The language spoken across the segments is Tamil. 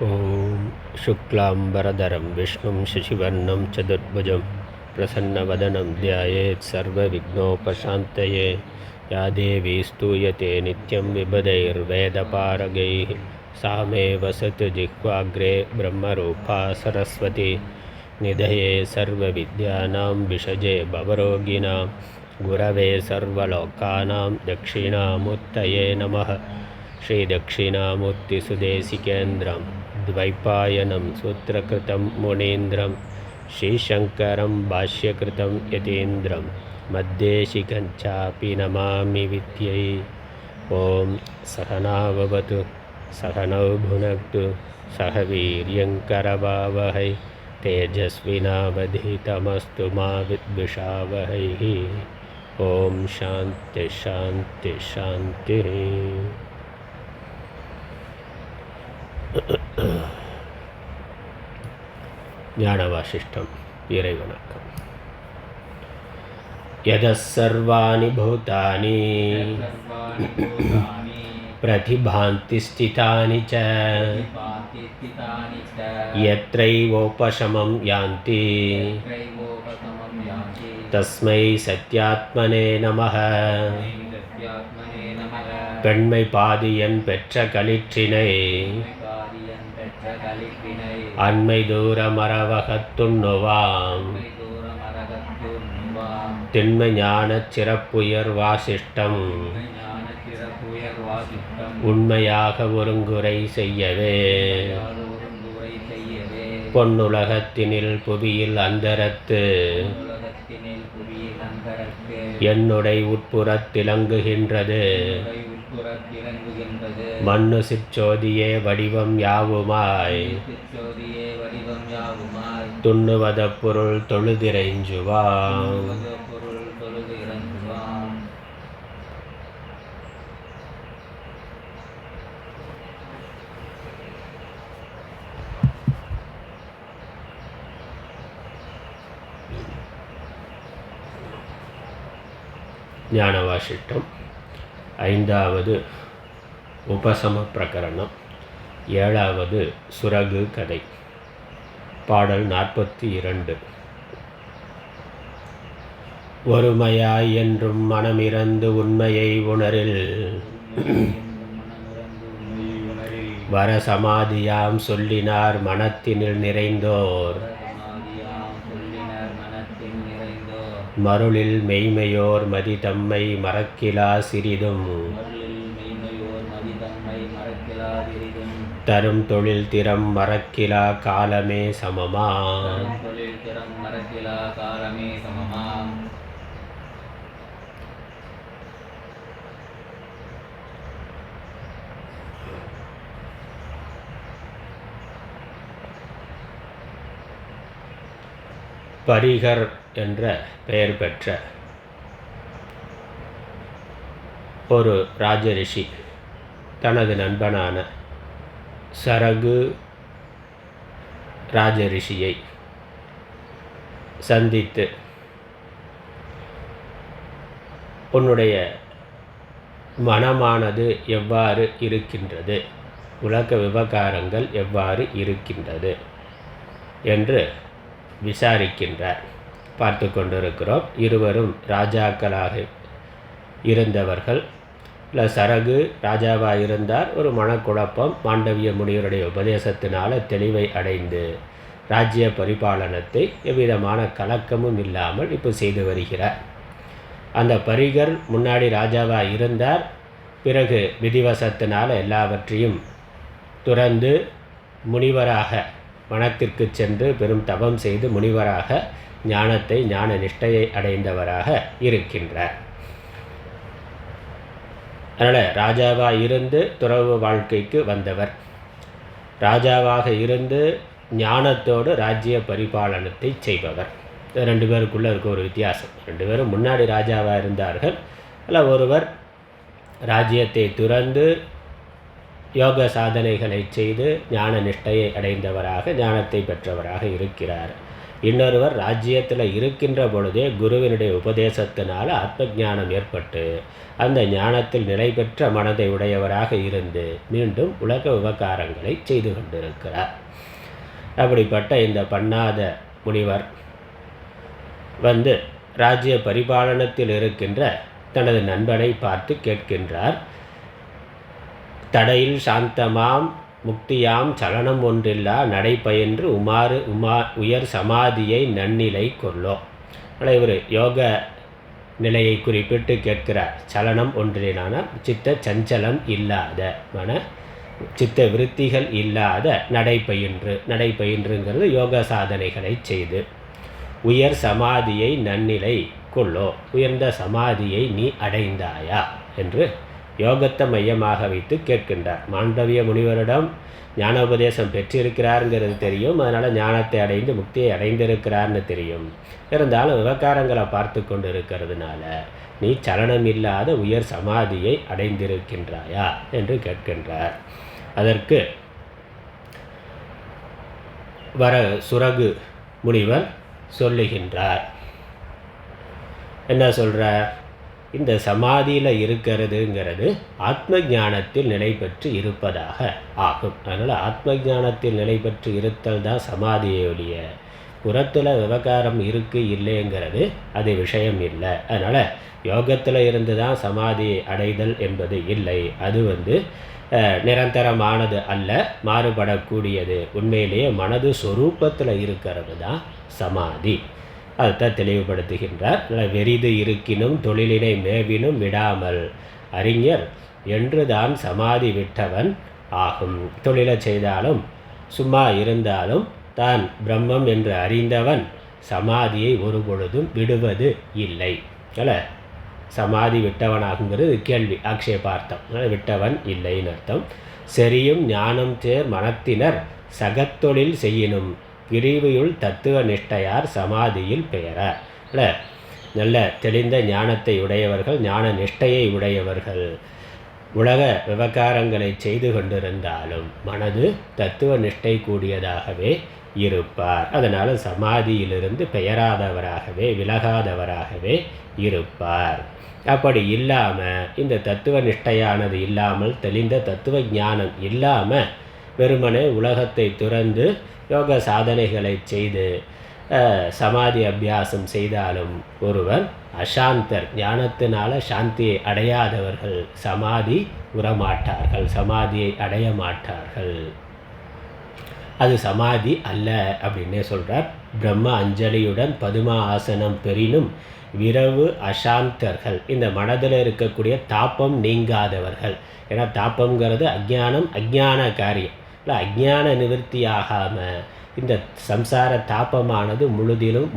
ஓம் சுக்லாம்பரதரம் விஷ்ணும் சசிவர்ணம் சதுர்புஜம் பிரசன்னவதனம் த்யாயேத் சர்வவிக்னோபசாந்தயே யா தேவி ஸ்தூயதே நித்யம் விபதைர்வேதபாரகைः सा मे वसतु जिह्वाग्रे ब्रह्मरूपा सरस्वती निधये सर्वविद्यानां विषजे भवरोगिणां गुरवे सर्वलोकानां दक्षिणामूर्तये नमः श्रीदक्षिणामूर्तिसुदेशिकेन्द्रं द्वैपायनं सूत्रकृतं मुनीन्द्रं श्रीशङ्करं भाष्यकृतं यतीन्द्रं मद्देशिकञ्चापि नमामि विद्यै ॐ सहनाववतु सहनौ भुनक्तु सह वीर्यङ्करवावहै तेजस्विनावधीतमस्तु मा विद्विषावहैः ॐ शान्ति शान्ति शान्तिः. ஞானவாசிஷ்டம் இறைவணக்கம். யதः सर्वाणि भूतानि प्रतिभान्ति स्थितानि च यत्रैवोपशमं यान्ति तस्मै सत्यात्मने नमः. பெண்மை பாதியன் பெற்ற களிற்றினை அண்மை தூர மரவகத்துண்ணுவாம் திண்மை ஞானச் சிறப்புயர் வாசிஷ்டம் உண்மையாக ஒருங்குரை செய்யவே பொன்னுலகத்தினில் புவியில் அந்தரத்து என்னுடை உட்புறத்திலங்குகின்றது மண்ணு சிற்றோதியே வடிவம் யாவுமாய் துண்ணுவத பொருள் தொழுதிரைஞ்சுவாம். ஞானவாசிஷ்டம் ஐந்தாவது உபசம பிரகரணம், ஏழாவது சுரகு கதை. பாடல் 42. ஒருமையாய் என்றும் மனமிறந்து உண்மையை உணரில் வர சமாதியாம் சொல்லினார் மனத்தினில் நிறைந்தோர் மருளில் மெய்மையோர் மதி தம்மை மறக்கிலா சிறிதும் தரும் தொழில் திறம் மறக்கிலா காலமே சமமா. பரிகர் என்ற பெயர் பெற்ற ஒரு ராஜரிஷி தனது நண்பனான சரகு ராஜரிஷியை சந்தித்து, உன்னுடைய மனமானது எவ்வாறு இருக்கின்றது, உலக விவகாரங்கள் எவ்வாறு இருக்கின்றது என்று விசாரிக்கின்றார். பார்த்து கொண்டிருக்கிறோம். இருவரும் ராஜாக்களாக இருந்தவர்கள். இல்லை, சரகு ராஜாவாக இருந்தார். ஒரு மனக்குழப்பம், மாண்டவிய முனிவருடைய உபதேசத்தினால தெளிவை அடைந்து ராஜ்ய பரிபாலனத்தை எவ்விதமான கலக்கமும் இல்லாமல் இப்போ செய்து வருகிறார். அந்த பரிகர் முன்னாடி ராஜாவாக இருந்தார். பிறகு விதிவசத்தினால் எல்லாவற்றையும் துறந்து முனிவராக வனத்திற்கு சென்று பெரும் தவம் செய்து முனிவராக ஞானத்தை ஞான நிஷ்டையை அடைந்தவராக இருக்கின்றார். அதனால் ராஜாவாக இருந்து துறவு வாழ்க்கைக்கு வந்தவர். ராஜாவாக இருந்து ஞானத்தோடு ராஜ்ய பரிபாலனத்தை செய்பவர். ரெண்டு பேருக்குள்ளே இருக்க ஒரு வித்தியாசம். ரெண்டு பேரும் முன்னாடி ராஜாவாக இருந்தார்கள். அதில் ஒருவர் ராஜ்யத்தை துறந்து யோக சாதனைகளை செய்து ஞான நிஷ்டையை அடைந்தவராக ஞானத்தை பெற்றவராக இருக்கிறார். இன்னொருவர் ராஜ்யத்தில் இருக்கின்ற பொழுதே குருவினுடைய உபதேசத்தினால் ஆத்ம ஞானம் ஏற்பட்டு அந்த ஞானத்தில் நிலை பெற்ற மனதை உடையவராக இருந்து மீண்டும் உலக விவகாரங்களை செய்து கொண்டிருக்கிறார். அப்படிப்பட்ட இந்த பண்ணாத முனிவர் ராஜ்ய பரிபாலனத்தில் இருக்கின்ற தனது நண்பனை பார்த்து கேட்கின்றார். தடையில் சாந்தமாம் முக்தியாம் சலனம் ஒன்றில்லா நடைபயின்று உயர் சமாதியை நன்னிலை கொள்ளோ. இவர் யோக நிலையை குறிப்பிட்டு கேட்கிறார். சலனம் ஒன்றிலான சித்த சஞ்சலம் இல்லாத சித்த விருத்திகள் இல்லாத நடைபயின்றுங்கிறது யோக சாதனைகளை செய்து உயர் சமாதியை நன்னிலை கொள்ளோ. உயர்ந்த சமாதியை நீ அடைந்தாயா என்று யோகத்தை மையமாக வைத்து கேட்கின்றார். மாண்டவிய முனிவரிடம் ஞானோபதேசம் பெற்றிருக்கிறாருங்கிறது தெரியும். அதனால் ஞானத்தை அடைந்து முக்தியை அடைந்திருக்கிறார்னு தெரியும். இருந்தாலும் விவகாரங்களை பார்த்து கொண்டு இருக்கிறதுனால நீ சலனம் இல்லாத உயர் சமாதியை அடைந்திருக்கின்றாயா என்று கேட்கின்றார். அதற்கு சுரகு முனிவர் சொல்லுகின்றார். என்ன சொல்கிறார்? இந்த சமாதியில் இருக்கிறதுங்கிறது ஆத்ம ஞானத்தில் நிலை பெற்று இருப்பதாக ஆகும். அதனால் ஆத்ம ஞானத்தில் நிலை பெற்று இருத்தல் தான் சமாதியுடைய புறத்தில் விவகாரம் இருக்குது இல்லைங்கிறது அது விஷயம் இல்லை. அதனால் யோகத்தில் இருந்து தான் சமாதி அடைதல் என்பது இல்லை. அது நிரந்தரமானது அல்ல, மாறுபடக்கூடியது. உண்மையிலேயே மனது சொரூபத்தில் இருக்கிறது தான் சமாதி. அதைத்தான் தெளிவுபடுத்துகின்றார். வெறிது இருக்கினும் தொழிலினை மேவினும் விடாமல் அறிஞர் என்று தான் சமாதி விட்டவன் ஆகும். தொழிலை செய்தாலும் சும்மா இருந்தாலும் தான் பிரம்மம் என்று அறிந்தவன் சமாதியை ஒரு பொழுதும் விடுவது இல்லை. சமாதி விட்டவனாகுங்கிறது கேள்வி, ஆக்ஷேபார்த்தம். விட்டவன் இல்லைன்னு அர்த்தம். சரியும் ஞானம் தேர் மனத்தினர் சகத்தொழில் செய்யினும் பிரிவையுள் தத்துவ நிஷ்டையார் சமாதியில் பெயரார். நல்ல தெளிந்த ஞானத்தை உடையவர்கள், ஞான நிஷ்டையை உடையவர்கள் உலக விவகாரங்களை செய்து கொண்டிருந்தாலும் மனது தத்துவ நிஷ்டை கூடியதாகவே இருப்பார். அதனால் சமாதியிலிருந்து பெயராதவராகவே விலகாதவராகவே இருப்பார். அப்படி இல்லாமல் இந்த தத்துவ நிஷ்டையானது இல்லாமல், தெளிந்த தத்துவ ஞானம் இல்லாமல் வெறுமனே உலகத்தை துறந்து யோக சாதனைகளை செய்து சமாதி அபியாசம் செய்தாலும் ஒருவர் அசாந்தர், ஞானத்தினால சாந்தியை அடையாதவர்கள் சமாதி உறமாட்டார்கள், சமாதியை அடைய மாட்டார்கள். அது சமாதி அல்ல அப்படின்னே சொல்கிறார். பிரம்ம அஞ்சலியுடன் பதுமா ஆசனம் பெறினும் விரவு அசாந்தர்கள், இந்த மனதில் இருக்கக்கூடிய தாப்பம் நீங்காதவர்கள். ஏன்னா தாப்பங்கிறது அஜ்ஞானம், அஜ்ஞான காரியம். இல்லை, அஜ்ஞான நிவர்த்தி ஆகாமல் இந்த சம்சார தாப்பமானது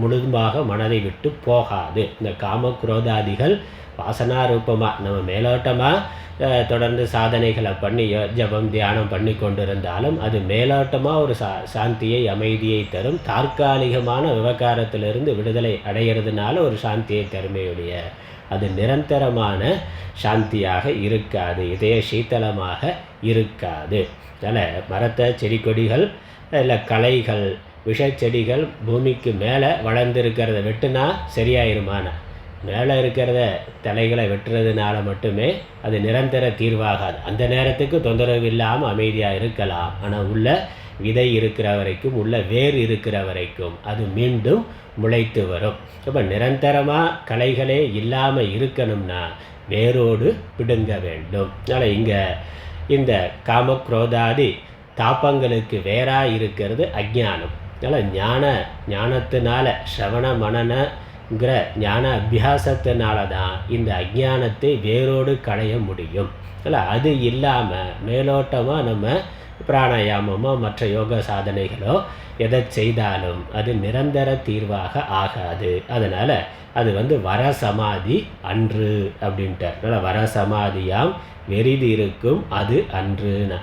முழுதுமாக மனதை விட்டு போகாது. இந்த காம குரோதாதிகள் வாசனா ரூபமாக நம்ம மேலோட்டமாக தொடர்ந்து சாதனைகளை பண்ணி ஜபம் தியானம் பண்ணி கொண்டிருந்தாலும் அது மேலோட்டமாக ஒரு சாந்தியை அமைதியை தரும். தற்காலிகமான விவகாரத்திலிருந்து விடுதலை அடைகிறதுனால ஒரு சாந்தியை தருமையுடைய அது நிரந்தரமான சாந்தியாக இருக்காது, இதய சீத்தளமாக இருக்காது. அதனால் மரத்தை செடி கொடிகள் இல்லை களைகள் விஷச்செடிகள் பூமிக்கு மேலே வளர்ந்துருக்கிறத வெட்டுனா சரியாயிருமான, மேலே இருக்கிறத தலைகளை வெட்டுறதுனால மட்டுமே அது நிரந்தர தீர்வாகாது. அந்த நேரத்துக்கு தொந்தரவு இல்லாமல் அமைதியாக இருக்கலாம். ஆனால் உள்ள விதை இருக்கிற வரைக்கும், உள்ள வேர் இருக்கிற வரைக்கும் அது மீண்டும் முளைத்து வரும். இப்போ நிரந்தரமாக களைகளே இல்லாமல் இருக்கணும்னா வேரோடு பிடுங்க வேண்டும். அதனால் இங்கே இந்த காமக்ரோதாதி தாப்பங்களுக்கு வேறாக இருக்கிறது அஜ்ஞானம். அதனால் ஞானத்தினால ஸ்ரவண மனனங்கிற ஞான அபியாசத்தினால தான் இந்த அஜ்ஞானத்தை வேரோடு களைய முடியும். இல்லை, அது இல்லாமல் மேலோட்டமாக நம்ம பிராணாயாமமோ மற்ற யோக சாதனைகளோ எதை செய்தாலும் அது நிரந்தர தீர்வாக ஆகாது. அதனால் அது வரசமாதி அன்று அப்படின்ட்டார். அதனால் வரசமாதியாம் வெறிது இருக்கும் அது அன்றுனா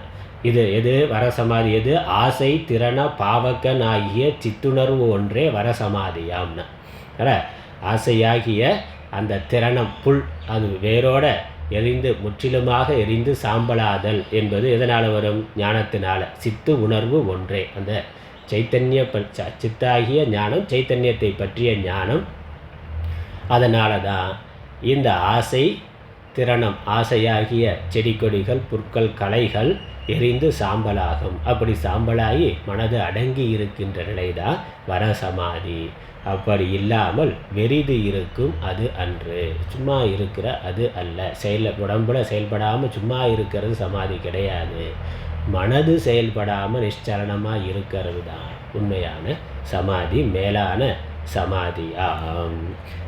இது எது வரசமாதி? எது? ஆசை திறன பாவக்கன் ஆகிய சித்துணர்வு ஒன்றே வரசமாதியாம்னா. ஆசையாகிய அந்த திறனம் புல் அது வேரோட எரிந்து முற்றிலுமாக எரிந்து சாம்பலாதல் என்பது எதனால் வரும்? ஞானத்தினால. சித்து உணர்வு ஒன்றே, அந்த சைத்தன்ய சித்தாகிய ஞானம், சைத்தன்யத்தை பற்றிய ஞானம். அதனால தான் இந்த ஆசை திறனம், ஆசையாகிய செடி கொடிகள் புற்கள் களைகள் எரிந்து சாம்பலாகும். அப்படி சாம்பலாகி மனது அடங்கி இருக்கின்ற நிலை தான் வரசமாதி. அப்படி இல்லாமல் வெறிது இருக்கும் அது அன்று, சும்மா இருக்கிற அது அல்ல. உடம்புல செயல்படாமல் சும்மா இருக்கிறது சமாதி கிடையாது. மனது செயல்படாமல் நிஷ்சலனமாக இருக்கிறது தான் உண்மையான சமாதி, மேலான சமாதியாகும்.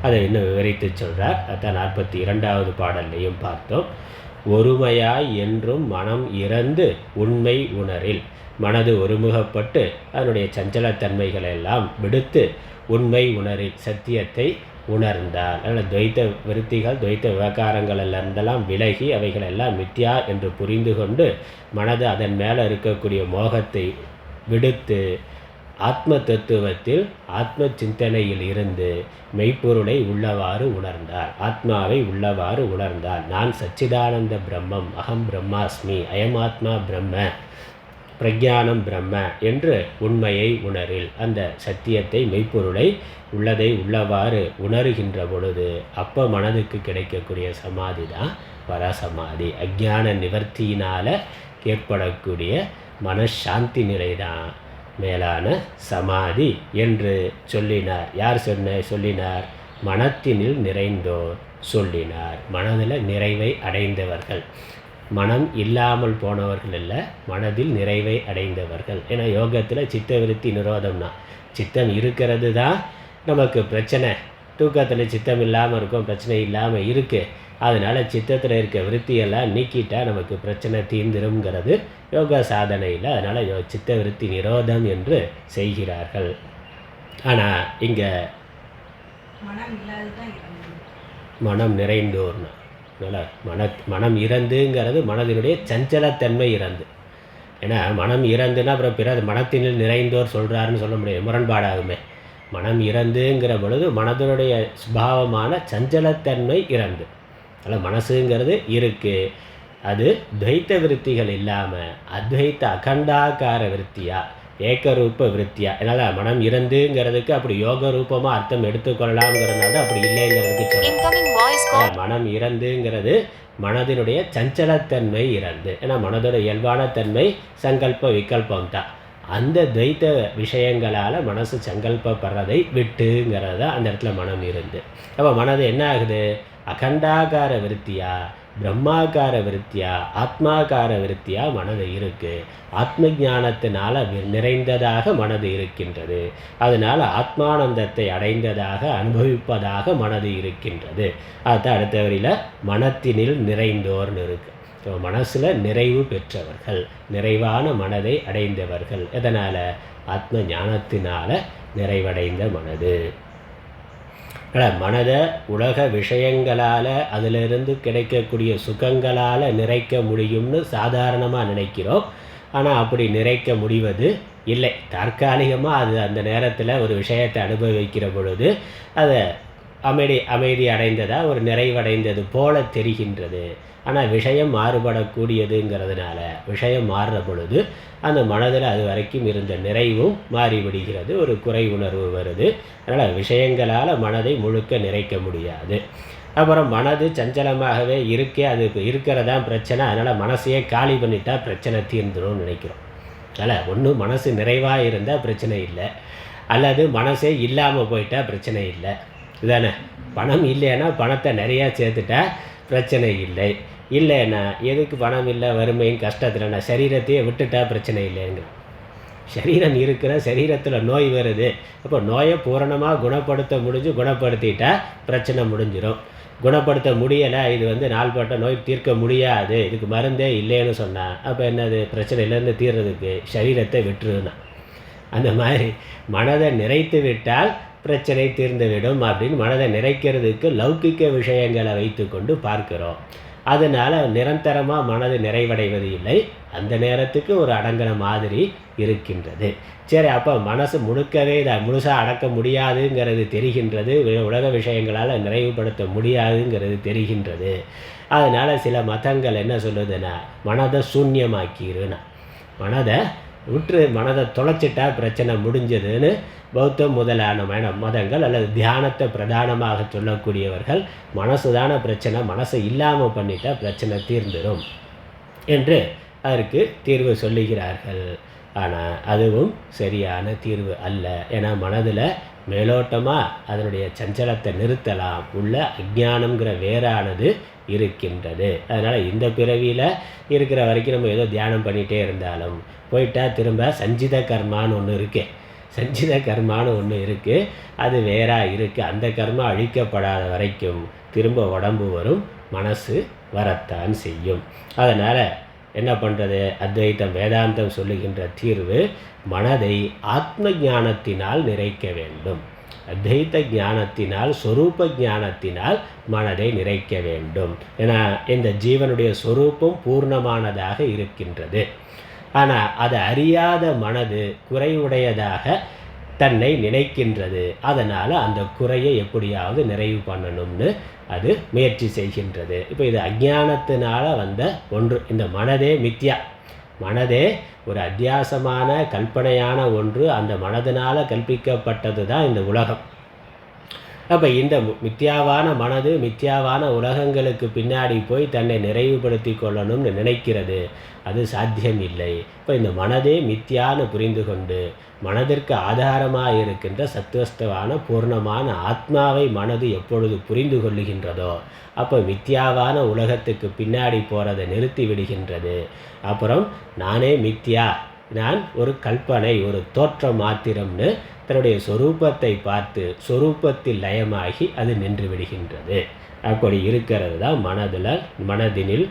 அதை இன்னும் விவரித்து சொல்கிறார். அதான் 42வது பாடல்லையும் பார்த்தோம். ஒருமையாய் என்றும் மனம் இறந்து உண்மை உணரில். மனது ஒருமுகப்பட்டு அதனுடைய சஞ்சலத்தன்மைகளை எல்லாம் விடுத்து உண்மை உணரில் சத்தியத்தை உணர்ந்தார். அதனால் துவைத்த விருத்திகள், துவைத்த விவகாரங்களிலிருந்தெல்லாம் விலகி அவைகளெல்லாம் மித்யா என்று புரிந்து கொண்டு மனது அதன் மேலே இருக்கக்கூடிய மோகத்தை விடுத்து ஆத்ம தத்துவத்தில் ஆத்ம சிந்தனையில் இருந்து மெய்ப்பொருளை உள்ளவாறு உணர்ந்தார். ஆத்மாவை உள்ளவாறு உணர்ந்தார். நான் சச்சிதானந்த பிரம்மம், அகம் பிரம்மாஸ்மி, அயமாத்மா பிரம்ம, பிரஜானம் பிரம்ம என்று உண்மையை உணரில். அந்த சத்தியத்தை மெய்ப்பொருளை உள்ளதை உள்ளவாறு உணர்கின்ற பொழுது அப்போ மனதுக்கு கிடைக்கக்கூடிய சமாதி தான் வரசமாதி. அஜ்ஞான நிவர்த்தியினால் ஏற்படக்கூடிய மனசாந்தி நிலை தான் மேலான சமாதி என்று சொல்லினார். யார் சொல்லினார்? மனத்தினில் நிறைந்தோர் சொல்லினார். மனதில் நிறைவை அடைந்தவர்கள், மனம் இல்லாமல் போனவர்கள் இல்லை, மனதில் நிறைவை அடைந்தவர்கள். ஏன்னா யோகத்தில் சித்த விருத்தி நிரோதம்னா சித்தம் இருக்கிறது தான் நமக்கு பிரச்சனை. தூக்கத்தில் சித்தம் இல்லாமல் இருக்கும், பிரச்சனை இல்லாமல் இருக்குது. அதனால் சித்தத்தில் இருக்க விருத்தியெல்லாம் நீக்கிட்டால் நமக்கு பிரச்சனை தீர்ந்துருங்கிறது யோகா சாதனையில். அதனால் சித்த விருத்தி நிரோதம் என்று செய்கிறார்கள். ஆனால் இங்கே மனம் நிறைந்தோர்னா அதனால் மனம் இறந்துங்கிறது மனதினுடைய சஞ்சலத்தன்மை இறந்து. ஏன்னா மனம் இறந்துன்னா அப்புறம் பிற மனத்தினில் நிறைந்தோர் சொல்கிறாருன்னு சொல்ல முடியாது, முரண்பாடாகுமே. மனம் இறந்துங்கிற பொழுது மனதினுடைய சுபாவமான சஞ்சலத்தன்மை இறந்து. அதில் மனசுங்கிறது இருக்குது, அது துவைத்த விருத்திகள் இல்லாமல் அத்வைத்த அகண்டாகார விருத்தியா, ஏக்கரூப விருத்தியா. அதனால் மனம் இறந்துங்கிறதுக்கு அப்படி யோக ரூபமாக அர்த்தம் எடுத்துக்கொள்ளலாம்ங்கிறதுனால அப்படி இல்லைங்கிறதுக்கு சொல்ல. மனம் இறந்துங்கிறது மனதினுடைய சஞ்சலத்தன்மை இறந்து. ஏன்னா மனதோட இயல்பான தன்மை சங்கல்ப விகல்பம் தான். அந்த துவைத்த விஷயங்களால் மனசு சங்கல்பப்படுறதை விட்டுங்கிறது தான் அந்த இடத்துல மனம் இருந்து. அப்போ மனது என்ன ஆகுது? அகண்டாகார விருத்தியா, பிரம்மாகார விருத்தியா, ஆத்மாகார விருத்தியா மனது இருக்குது. ஆத்ம ஞானத்தினால நிறைந்ததாக மனது இருக்கின்றது. அதனால் ஆத்மானந்தத்தை அடைந்ததாக அனுபவிப்பதாக மனது இருக்கின்றது. அதுதான் அடுத்த வரியில் மனத்தினில் நிறைந்தோர்னு இருக்குது. மனசில் நிறைவு பெற்றவர்கள், நிறைவான மனதை அடைந்தவர்கள். எதனால்? ஆத்ம ஞானத்தினால் நிறைவடைந்த மனது. மனதை உலக விஷயங்களால் அதிலிருந்து கிடைக்கக்கூடிய சுகங்களால் நிறைக்க முடியும்னு சாதாரணமாக நினைக்கிறோம். ஆனால் அப்படி நிறைக்க முடிவது இல்லை. தற்காலிகமாக அது அந்த நேரத்தில் ஒரு விஷயத்தை அனுபவிக்கிற பொழுது அதை அமைதி அடைந்ததாக ஒரு நிறைவடைந்தது போல தெரிகின்றது. ஆனால் விஷயம் மாறுபடக்கூடியதுங்கிறதுனால விஷயம் மாறுற பொழுது அந்த மனதில் அது வரைக்கும் இருந்த நிறைவும் மாறிவிடுகிறது, ஒரு குறை உணர்வு வருது. அதனால் விஷயங்களால் மனதை முழுக்க நிறைக்க முடியாது. அப்புறம் மனது சஞ்சலமாகவே இருக்கே, அது இருக்கிறதான் பிரச்சனை. அதனால் மனசையே காலி பண்ணிட்டா பிரச்சனை தீர்ந்துடும் நினைக்கிறோம். அதனால் ஒன்று மனசு நிறைவாக இருந்தால் பிரச்சனை இல்லை, அல்லது மனசே இல்லாமல் போயிட்டா பிரச்சனை இல்லை. இதுதானே? பணம் இல்லைன்னா பணத்தை நிறையா சேர்த்துட்டா பிரச்சனை இல்லை. இல்லைன்னா எதுக்கு பணம் இல்லை, வறுமையும் கஷ்டத்தில் சரீரத்தையே விட்டுட்டா பிரச்சனை இல்லைங்கிறோம். சரீரம் இருக்கிற சரீரத்தில் நோய் வருது, அப்போ நோயை பூரணமாக குணப்படுத்திட்டா பிரச்சனை முடிஞ்சிடும். குணப்படுத்த முடியலை, இது நாள்பட்ட நோய் தீர்க்க முடியாது, இதுக்கு மருந்தே இல்லைன்னு சொன்னால் அப்போ என்னது? பிரச்சனையிலேருந்து தீர்றதுக்கு சரீரத்தை விட்டுருதுன்னா. அந்த மாதிரி மனதை நிறைத்து விட்டால் பிரச்சனை தீர்ந்துவிடும் அப்படின்னு மனதை நிறைக்கிறதுக்கு லௌகிக்க விஷயங்களை வைத்து கொண்டு பார்க்கிறோம். அதனால் நிரந்தரமாக மனது நிறைவடைவது இல்லை, அந்த நேரத்துக்கு ஒரு அடங்கின மாதிரி இருக்கின்றது. சரி, அப்போ மனசு முழுசாக அடக்க முடியாதுங்கிறது தெரிகின்றது, உலக விஷயங்களால் நிறைவுபடுத்த முடியாதுங்கிறது தெரிகின்றது. அதனால் சில மதங்கள் என்ன சொல்லுதுன்னா மனதை சூன்யமாக்கிருன்னா, மனதை விட்டு மனதை தொலைச்சிட்டா பிரச்சனை முடிஞ்சதுன்னு பௌத்தம் முதலான மதங்கள் அல்லது தியானத்தை பிரதானமாக சொல்லக்கூடியவர்கள் மனசு தானே பிரச்சனை, மனசை இல்லாமல் பண்ணிட்டா பிரச்சனை தீர்ந்துடும் என்று அதற்கு தீர்வு சொல்லுகிறார்கள். ஆனால் அதுவும் சரியான தீர்வு அல்ல. ஏன்னா மனதில் மேலோட்டமாக அதனுடைய சஞ்சலத்தை நிறுத்தலாம், உள்ள அஜ்ஞானம்ங்கிற வேறானது இருக்கின்றது. அதனால் இந்த பிறவியில் இருக்கிற வரைக்கும் நம்ம ஏதோ தியானம் பண்ணிகிட்டே இருந்தாலும் போயிட்டால் திரும்ப சஞ்சித கர்மான்னு ஒன்று இருக்குது. சஞ்சித கர்மான்னு ஒன்று இருக்குது, அது வேறாக இருக்குது. அந்த கர்மா அழிக்கப்படாத வரைக்கும் திரும்ப உடம்பு வரும், மனசு வரத்தான் செய்யும். அதனால் என்ன பண்ணுறது? அத்வைத்தம் வேதாந்தம் சொல்லுகின்ற தீர்வு மனதை ஆத்ம ஞானத்தினால் நிறைக்க வேண்டும். அத்வைத்த ஞானத்தினால், சொரூப ஞானத்தினால் மனதை நிறைக்க வேண்டும். ஏன்னா இந்த ஜீவனுடைய சொரூபம் பூர்ணமானதாக இருக்கின்றது. ஆனால் அதை அறியாத மனது குறைவுடையதாக தன்னை நினைக்கின்றது. அதனால் அந்த குறையை எப்படியாவது நிறைவு பண்ணணும்னு அது முயற்சி செய்கின்றது. இப்போ இது அஞ்ஞானத்தினால் வந்த ஒன்று. இந்த மனதே மித்யா, மனதே ஒரு அத்தியாசமான கல்பனையான ஒன்று. அந்த மனதினால் கல்பிக்கப்பட்டது தான் இந்த உலகம். அப்போ இந்த மித்யாவான மனது மித்யாவான உலகங்களுக்கு பின்னாடி போய் தன்னை நிறைவுபடுத்தி கொள்ளணும்னு நினைக்கிறது. அது சாத்தியம் இல்லை. இப்போ இந்த மனதே மித்யான்னு புரிந்து கொண்டு மனதிற்கு ஆதாரமாக இருக்கின்ற சத்துவஸ்தவான பூர்ணமான ஆத்மாவை மனது எப்பொழுது புரிந்து கொள்ளுகின்றதோ அப்போ மித்யாவான உலகத்துக்கு பின்னாடி போகிறதை நிறுத்தி விடுகின்றது. அப்புறம் நானே மித்யா, நான் ஒரு கல்பனை, ஒரு தோற்றம் மாத்திரம்னு தன்னுடைய சொரூபத்தை பார்த்து சொரூபத்தில் லயமாகி அது நின்று விடுகின்றது. அப்படி இருக்கிறது தான் மனதில்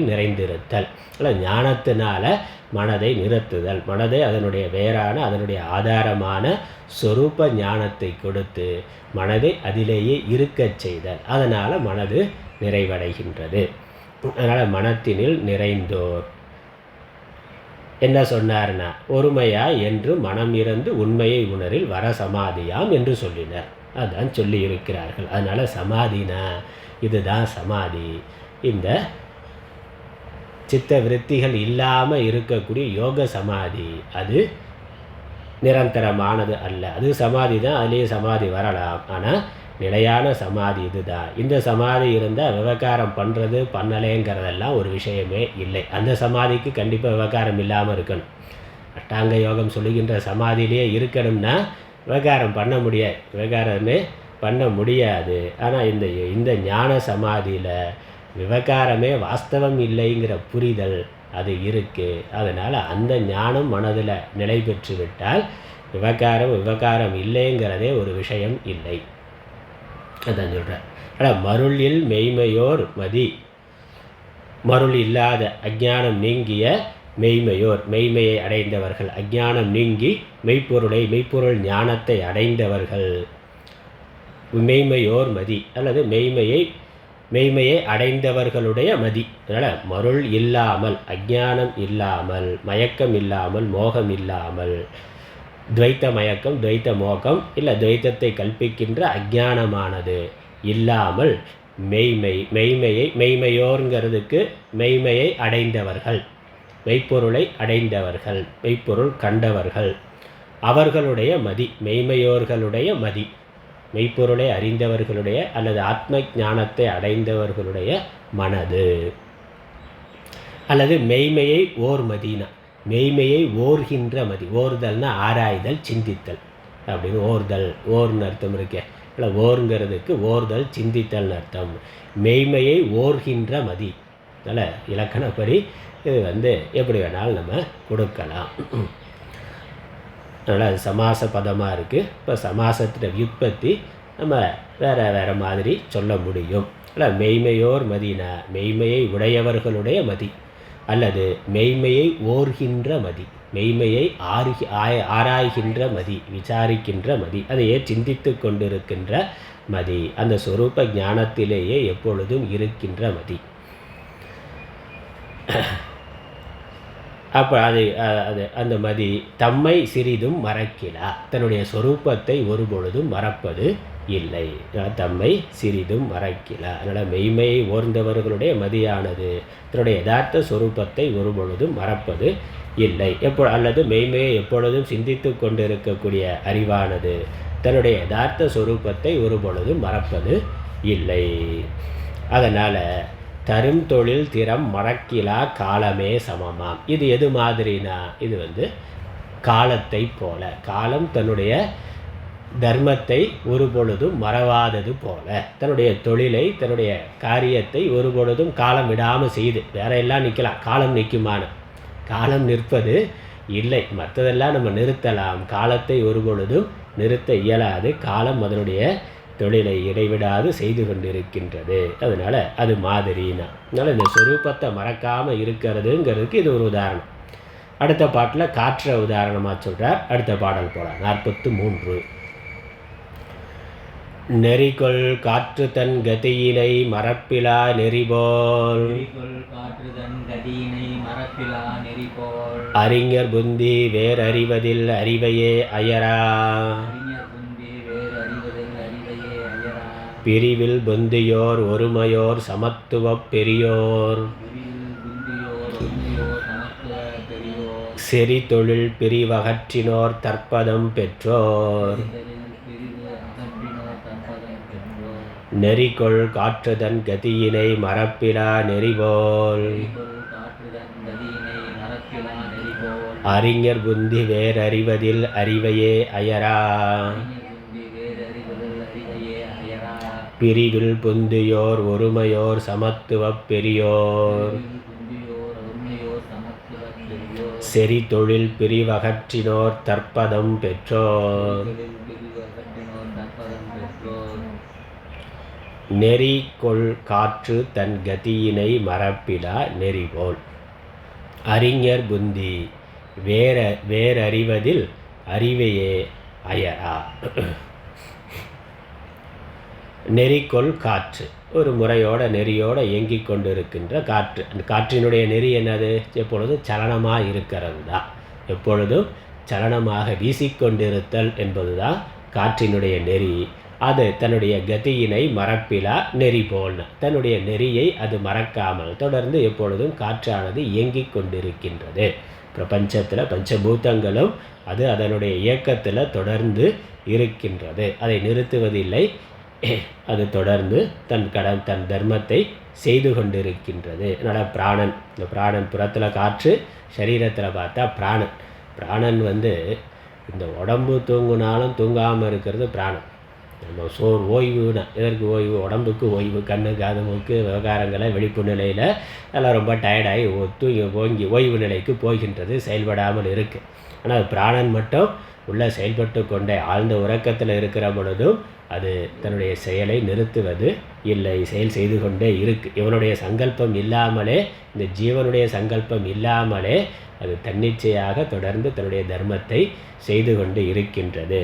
நிறைந்திருத்தல். இல்லை, ஞானத்தினால மனதை நிறுத்துதல், மனதை அதனுடைய வேறான அதனுடைய ஆதாரமான சொரூப ஞானத்தை கொடுத்து மனதை அதிலேயே இருக்கச் செய்தல். அதனால் மனது நிறைவடைகின்றது. அதனால் மனத்தினில் நிறைந்தோர் என்ன சொன்னார்னா, ஒருமையா என்று மனம் இறந்து உண்மையை உணரில் வர சமாதியாம் என்று சொல்லினார். அதான் சொல்லி இருக்கிறார்கள். அதனால் சமாதினா இதுதான் சமாதி. இந்த சித்த விருத்திகள் இல்லாமல் இருக்கக்கூடிய யோக சமாதி அது நிரந்தரமானது அல்ல. அது சமாதி தான், அதுலேயே சமாதி வரலாம். ஆனால் நிலையான சமாதி இதுதான். இந்த சமாதி இருந்தால் விவகாரம் பண்ணுறது பண்ணலேங்கிறதெல்லாம் ஒரு விஷயமே இல்லை. அந்த சமாதிக்கு கண்டிப்பாக விவகாரம் இல்லாமல் இருக்கணும். அஷ்டாங்க யோகம் சொல்லுகின்ற சமாதியிலேயே இருக்கணும்னா விவகாரம் பண்ண முடியாது, விவகாரமே பண்ண முடியாது. ஆனால் இந்த ஞான சமாதியில் விவகாரமே வாஸ்தவம் இல்லைங்கிற புரிதல் அது இருக்குது. அதனால் அந்த ஞானம் மனதில் நிலை பெற்று விட்டால் விவகாரம் இல்லைங்கிறதே ஒரு விஷயம் இல்லை. அதான் சொல்கிறேன். ஆனால் மருளில் மெய்மையோர் மதி, மருள் இல்லாத அஞ்ஞானம் நீங்கிய மெய்மையோர், மெய்மையை அடைந்தவர்கள், அஞ்ஞானம் நீங்கி மெய்ப்பொருள் ஞானத்தை அடைந்தவர்கள் மெய்மையோர் மதி, அல்லது மெய்மையை அடைந்தவர்களுடைய மதி. அதனால் மருள் இல்லாமல், அஞ்ஞானம் இல்லாமல், மயக்கம் இல்லாமல், மோகம் இல்லாமல், துவைத்த மயக்கம், துவைத்த மோகம் இல்லை துவைத்தத்தை கல்பிக்கின்ற அஞ்ஞானமானது இல்லாமல் மெய்மையோருங்கிறதுக்கு மெய்மையை அடைந்தவர்கள், மெய்ப்பொருளை அடைந்தவர்கள், மெய்ப்பொருள் கண்டவர்கள், அவர்களுடைய மதி, மெய்மையோர்களுடைய மதி, மெய்ப்பொருளை அறிந்தவர்களுடைய அல்லது ஆத்ம ஞானத்தை அடைந்தவர்களுடைய மனது, அல்லது மெய்மையை ஓர் மதினா மெய்மையை ஓர்கின்ற மதி. ஓர்தல்னா ஆராய்தல், சிந்தித்தல் அப்படின்னு. ஓர்னு அர்த்தம் இருக்கே, இல்லை ஓருங்கிறதுக்கு ஓர்தல் சிந்தித்தல்னு அர்த்தம். மெய்மையை ஓர்கின்ற மதி. அதனால் இலக்கணப்படி இது எப்படி வேணாலும் நம்ம கொடுக்கலாம். அதனால் அது சமாச பதமாக இருக்குது. இப்போ சமாசத்தின் வியுற்பத்தி நம்ம வேறு மாதிரி சொல்ல முடியும். இல்லை மெய்மையோர் மதினா மெய்மையை உடையவர்களுடைய மதி, அல்லது மெய்மையை ஓர்கின்ற மதி, மெய்மையை ஆராய்கின்ற மதி, விசாரிக்கின்ற மதி, அதையே சிந்தித்து கொண்டிருக்கின்ற மதி, அந்த சொரூப ஞானத்திலேயே எப்பொழுதும் இருக்கின்ற மதி. அப்போ அந்த மதி தம்மை சிறிதும் மறக்கிலா, தன்னுடைய சொரூபத்தை ஒருபொழுதும் மறப்பது இல்லை. தம்மை சிறிதும் மறக்கிலா. அதனால் மெய்மையை ஓர்ந்தவர்களுடைய மதியானது தன்னுடைய யதார்த்த சொரூபத்தை ஒருபொழுதும் மறப்பது இல்லை. அல்லது மெய்மையை எப்பொழுதும் சிந்தித்து கொண்டிருக்கக்கூடிய அறிவானது தன்னுடைய யதார்த்த சொரூபத்தை ஒரு பொழுதும் மறப்பது இல்லை. அதனால் தரும் தொழில் திறம் மறக்கிலா காலமே சமமாம். இது எது மாதிரினா, இது காலத்தை போல, காலம் தன்னுடைய தர்மத்தை ஒரு பொழுதும் மறவாதது போல, தன்னுடைய தொழிலை தன்னுடைய காரியத்தை ஒரு பொழுதும் காலம் விடாமல் செய்து, வேற எல்லாம் நிற்கலாம், காலம் நிற்குமான? காலம் நிற்பது இல்லை. மற்றதெல்லாம் நம்ம நிறுத்தலாம், காலத்தை ஒரு பொழுதும் நிறுத்த இயலாது. காலம் அதனுடைய தொழிலை இடைவிடாது செய்து கொண்டிருக்கின்றது. அதனால் அது மாதிரினா, அதனால் இந்த சொரூபத்தை மறக்காமல் இருக்கிறதுங்கிறதுக்கு இது ஒரு உதாரணம். அடுத்த பாட்டில் காற்றை உதாரணமாக சொல்கிறார். அடுத்த பாடல் போல 43. நெறிகொள் காற்று தன் கதியினை மறப்பிலா நெறிபோல் அறிஞர் புந்தி வேறறிவதில் அறிவையே அயரா பிரிவில் புந்தியோர் ஒருமையோர் சமத்துவப் பெரியோர் செறி தொழில் பிரிவகற்றினோர் தற்பதம் பெற்றோர் நெறிகொள் காற்றுதன் கதியினை மறப்பிலா நெறிபோல் அறிஞர் புந்தி வேறறிவதில் அறிவையே அயரா பிரிவில் புந்தியோர் ஒருமையோர் சமத்துவப் பெரியோர் செறி தொழில் பிரிவகற்றினோர் தற்பதம் பெற்றோர் நெறிகொள் காற்று தன் கதியினை மறப்பிலா நெறிபோல் அறிஞர் புந்தி வேறறிவதில் அறிவையே அயரா. நெறிகொள் காற்று ஒரு முறையோட நெறியோடு இயங்கிக் கொண்டிருக்கின்ற காற்று. அந்த காற்றினுடைய நெறி என்னது? எப்பொழுதும் சலனமாக இருக்கிறது தான். எப்பொழுதும் சலனமாக வீசிக்கொண்டிருத்தல் என்பது தான் காற்றினுடைய நெறி. அது தன்னுடைய கதியினை மறப்பிலா நெறி போல்னு, தன்னுடைய நெறியை அது மறக்காமல் தொடர்ந்து எப்பொழுதும் காற்றானது இயங்கிக் கொண்டிருக்கின்றது. பிரபஞ்சத்தில் பஞ்சபூதங்களும் அது அதனுடைய இயக்கத்தில் தொடர்ந்து இருக்கின்றது. அதை நிறுத்துவதில்லை. அது தொடர்ந்து தன் தர்மத்தை செய்து கொண்டிருக்கின்றது. அதனால் பிராணன், இந்த பிராணன் புறத்தில் காற்று, சரீரத்தில் பார்த்தா பிராணன் இந்த உடம்பு தூங்குனாலும் தூங்காமல் இருக்கிறது பிராணன். நம்ம ஓய்வுனா எதற்கு ஓய்வு? உடம்புக்கு ஓய்வு. கண்ணு காது மூக்கு விவகாரங்களை விழிப்பு நிலையில் எல்லாம் ரொம்ப டயர்டாகி ஓங்கி ஓய்வு நிலைக்கு போகின்றது, செயல்படாமல் இருக்குது. ஆனால் பிராணன் மட்டும் உள்ளே செயல்பட்டு கொண்டே ஆழ்ந்த உறக்கத்தில் இருக்கிற பொழுதும் அது தன்னுடைய செயலை நிறுத்துவது இல்லை, செயல் செய்து கொண்டே இருக்குது. இவனுடைய சங்கல்பம் இல்லாமலே, இந்த ஜீவனுடைய சங்கல்பம் இல்லாமலே அது தன்னிச்சையாக தொடர்ந்து தன்னுடைய தர்மத்தை செய்து கொண்டு இருக்கின்றது.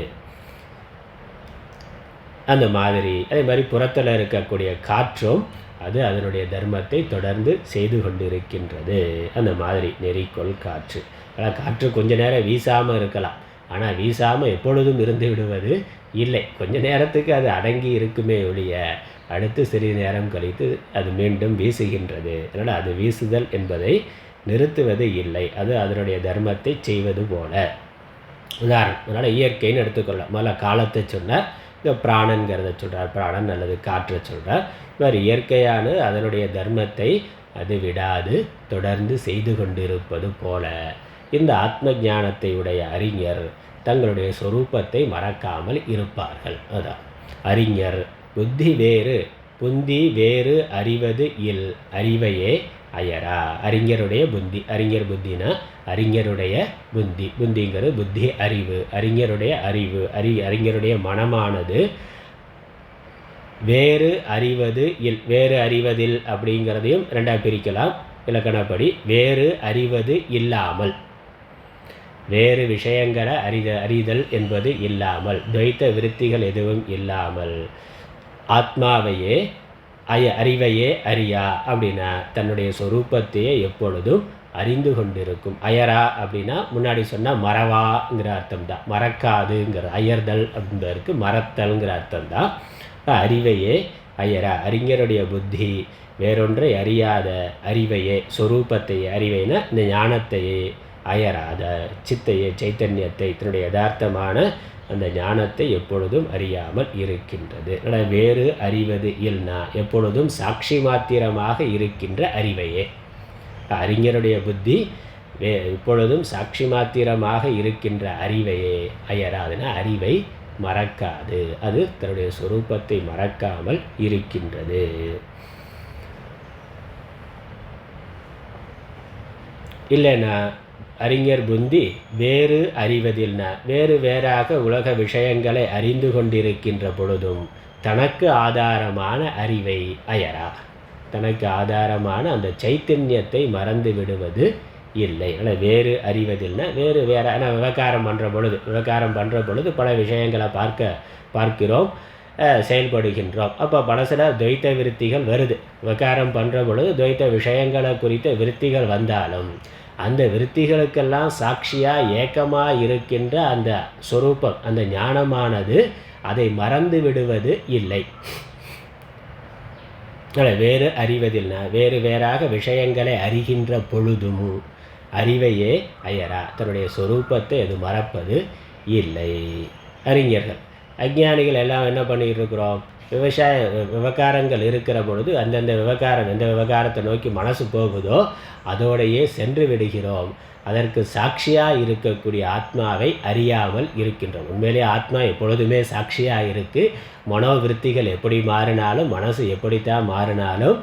அந்த மாதிரி அதே மாதிரி புறத்தில் இருக்கக்கூடிய காற்றும் அது அதனுடைய தர்மத்தை தொடர்ந்து செய்து கொண்டு இருக்கின்றது. அந்த மாதிரி நெறிகொள் காற்று. ஆனால் காற்று கொஞ்ச நேரம் வீசாமல் இருக்கலாம், ஆனால் வீசாமல் எப்பொழுதும் இருந்து விடுவது இல்லை. கொஞ்ச நேரத்துக்கு அது அடங்கி இருக்குமே ஒழிய அடுத்து சிறிது நேரம் கழித்து அது மீண்டும் வீசுகின்றது. அதனால் அது வீசுதல் என்பதை நிறுத்துவது இல்லை, அது அதனுடைய தர்மத்தை செய்வது போல உதாரணம். அதனால் இயற்கைன்னு எடுத்துக்கொள்ள முதல்ல காலத்தை சொன்னார், இந்த பிராணங்கிறத சொல்கிறார், பிராணன் அல்லது காற்றை சொல்கிறார். இவர் இயற்கையான அதனுடைய தர்மத்தை அது விடாது தொடர்ந்து செய்து கொண்டிருப்பது போல இந்த ஆத்ம ஞானத்தை உடைய அறிஞர் தங்களுடைய சொரூபத்தை மறக்காமல் இருப்பார்கள். அதான் அறிஞர் புந்தி வேறு அறிவது இல் அறிவையே அயரா. அறிஞருடைய புத்தி, அறிஞர் புத்தினா அறிஞருடைய புத்திங்கிறது புத்தி அறிவு, அறிஞருடைய அறிவு, அறிஞருடைய மனமானது வேறு அறிவது இல், வேறு அறிவதில் அப்படிங்கிறதையும் ரெண்டாக பிரிக்கலாம் இலக்கணப்படி. வேறு அறிவது இல்லாமல், வேறு விஷயங்களை அறிதல் என்பது இல்லாமல், துவைத்த விருத்திகள் எதுவும் இல்லாமல், ஆத்மாவையே அறிவையே அறியா அப்படின்னா தன்னுடைய சொரூபத்தையே எப்பொழுதும் அறிந்து கொண்டிருக்கும். அயரா அப்படின்னா முன்னாடி சொன்னால் மறவாங்கிற அர்த்தம் தான், மறக்காதுங்கிற அயர்தல் அப்படின்றதுக்கு மறத்தல்ங்கிற அர்த்தம் தான். அறிவையே அயரா, அறிஞருடைய புத்தி வேறொன்றை அறியாத அறிவையே, சொரூபத்தையே, அறிவைனா இந்த ஞானத்தையே அயராத சித்தையை சைத்தன்யத்தை தன்னுடைய யதார்த்தமான அந்த ஞானத்தை எப்பொழுதும் அறியாமல் இருக்கின்றது. வேறு அறிவது இல்னா எப்பொழுதும் சாட்சி மாத்திரமாக இருக்கின்ற அறிவையே. அறிஞருடைய புத்தி எப்பொழுதும் சாட்சி மாத்திரமாக இருக்கின்ற அறிவையே அயராதுன்னா அறிவை மறக்காது, அது தன்னுடைய சொரூபத்தை மறக்காமல் இருக்கின்றது. இல்லைன்னா அறிஞர் புத்தி வேறு அறிவதில்னா வேறு வேறாக உலக விஷயங்களை அறிந்து கொண்டிருக்கின்ற பொழுதும் தனக்கு ஆதாரமான அறிவை அயரா, தனக்கு ஆதாரமான அந்த சைத்தன்யத்தை மறந்து விடுவது இல்லை. ஆனால் வேறு அறிவதில்னா வேறு வேற. ஆனால் விவகாரம் பண்ணுற பொழுது பல விஷயங்களை பார்க்கிறோம், செயல்படுகின்றோம். அப்போ பலசில துவைத்த விருத்திகள் வருது. விவகாரம் பண்ணுற பொழுது துவைத்த விஷயங்களை குறித்த விருத்திகள் வந்தாலும் அந்த விருத்திகளுக்கெல்லாம் சாட்சியாக ஏக்கமாக இருக்கின்ற அந்த சொரூபம், அந்த ஞானமானது அதை மறந்து விடுவது இல்லை. வேறு அறிவதில்னா வேறு வேறாக விஷயங்களை அறிகின்ற பொழுதும் அறிவையே அயரா, தன்னுடைய சொரூபத்தை அது மறப்பது இல்லை. அறிஞர்கள் அஞ்ஞானிகள் எல்லாம் என்ன பண்ணிகிட்டு இருக்கிறோம், விவகாரங்கள் இருக்கிற பொழுது அந்தந்த விவகாரம் எந்த விவகாரத்தை நோக்கி மனசு போகுதோ அதோடையே சென்று விடுகிறோம். அதற்கு சாட்சியாக இருக்கக்கூடிய ஆத்மாவை அறியாமல் இருக்கின்றோம். உண்மையிலே ஆத்மா எப்பொழுதுமே சாட்சியாக இருக்குது. மனோவிருத்திகள் எப்படி மாறினாலும் மனசு எப்படித்தான் மாறினாலும்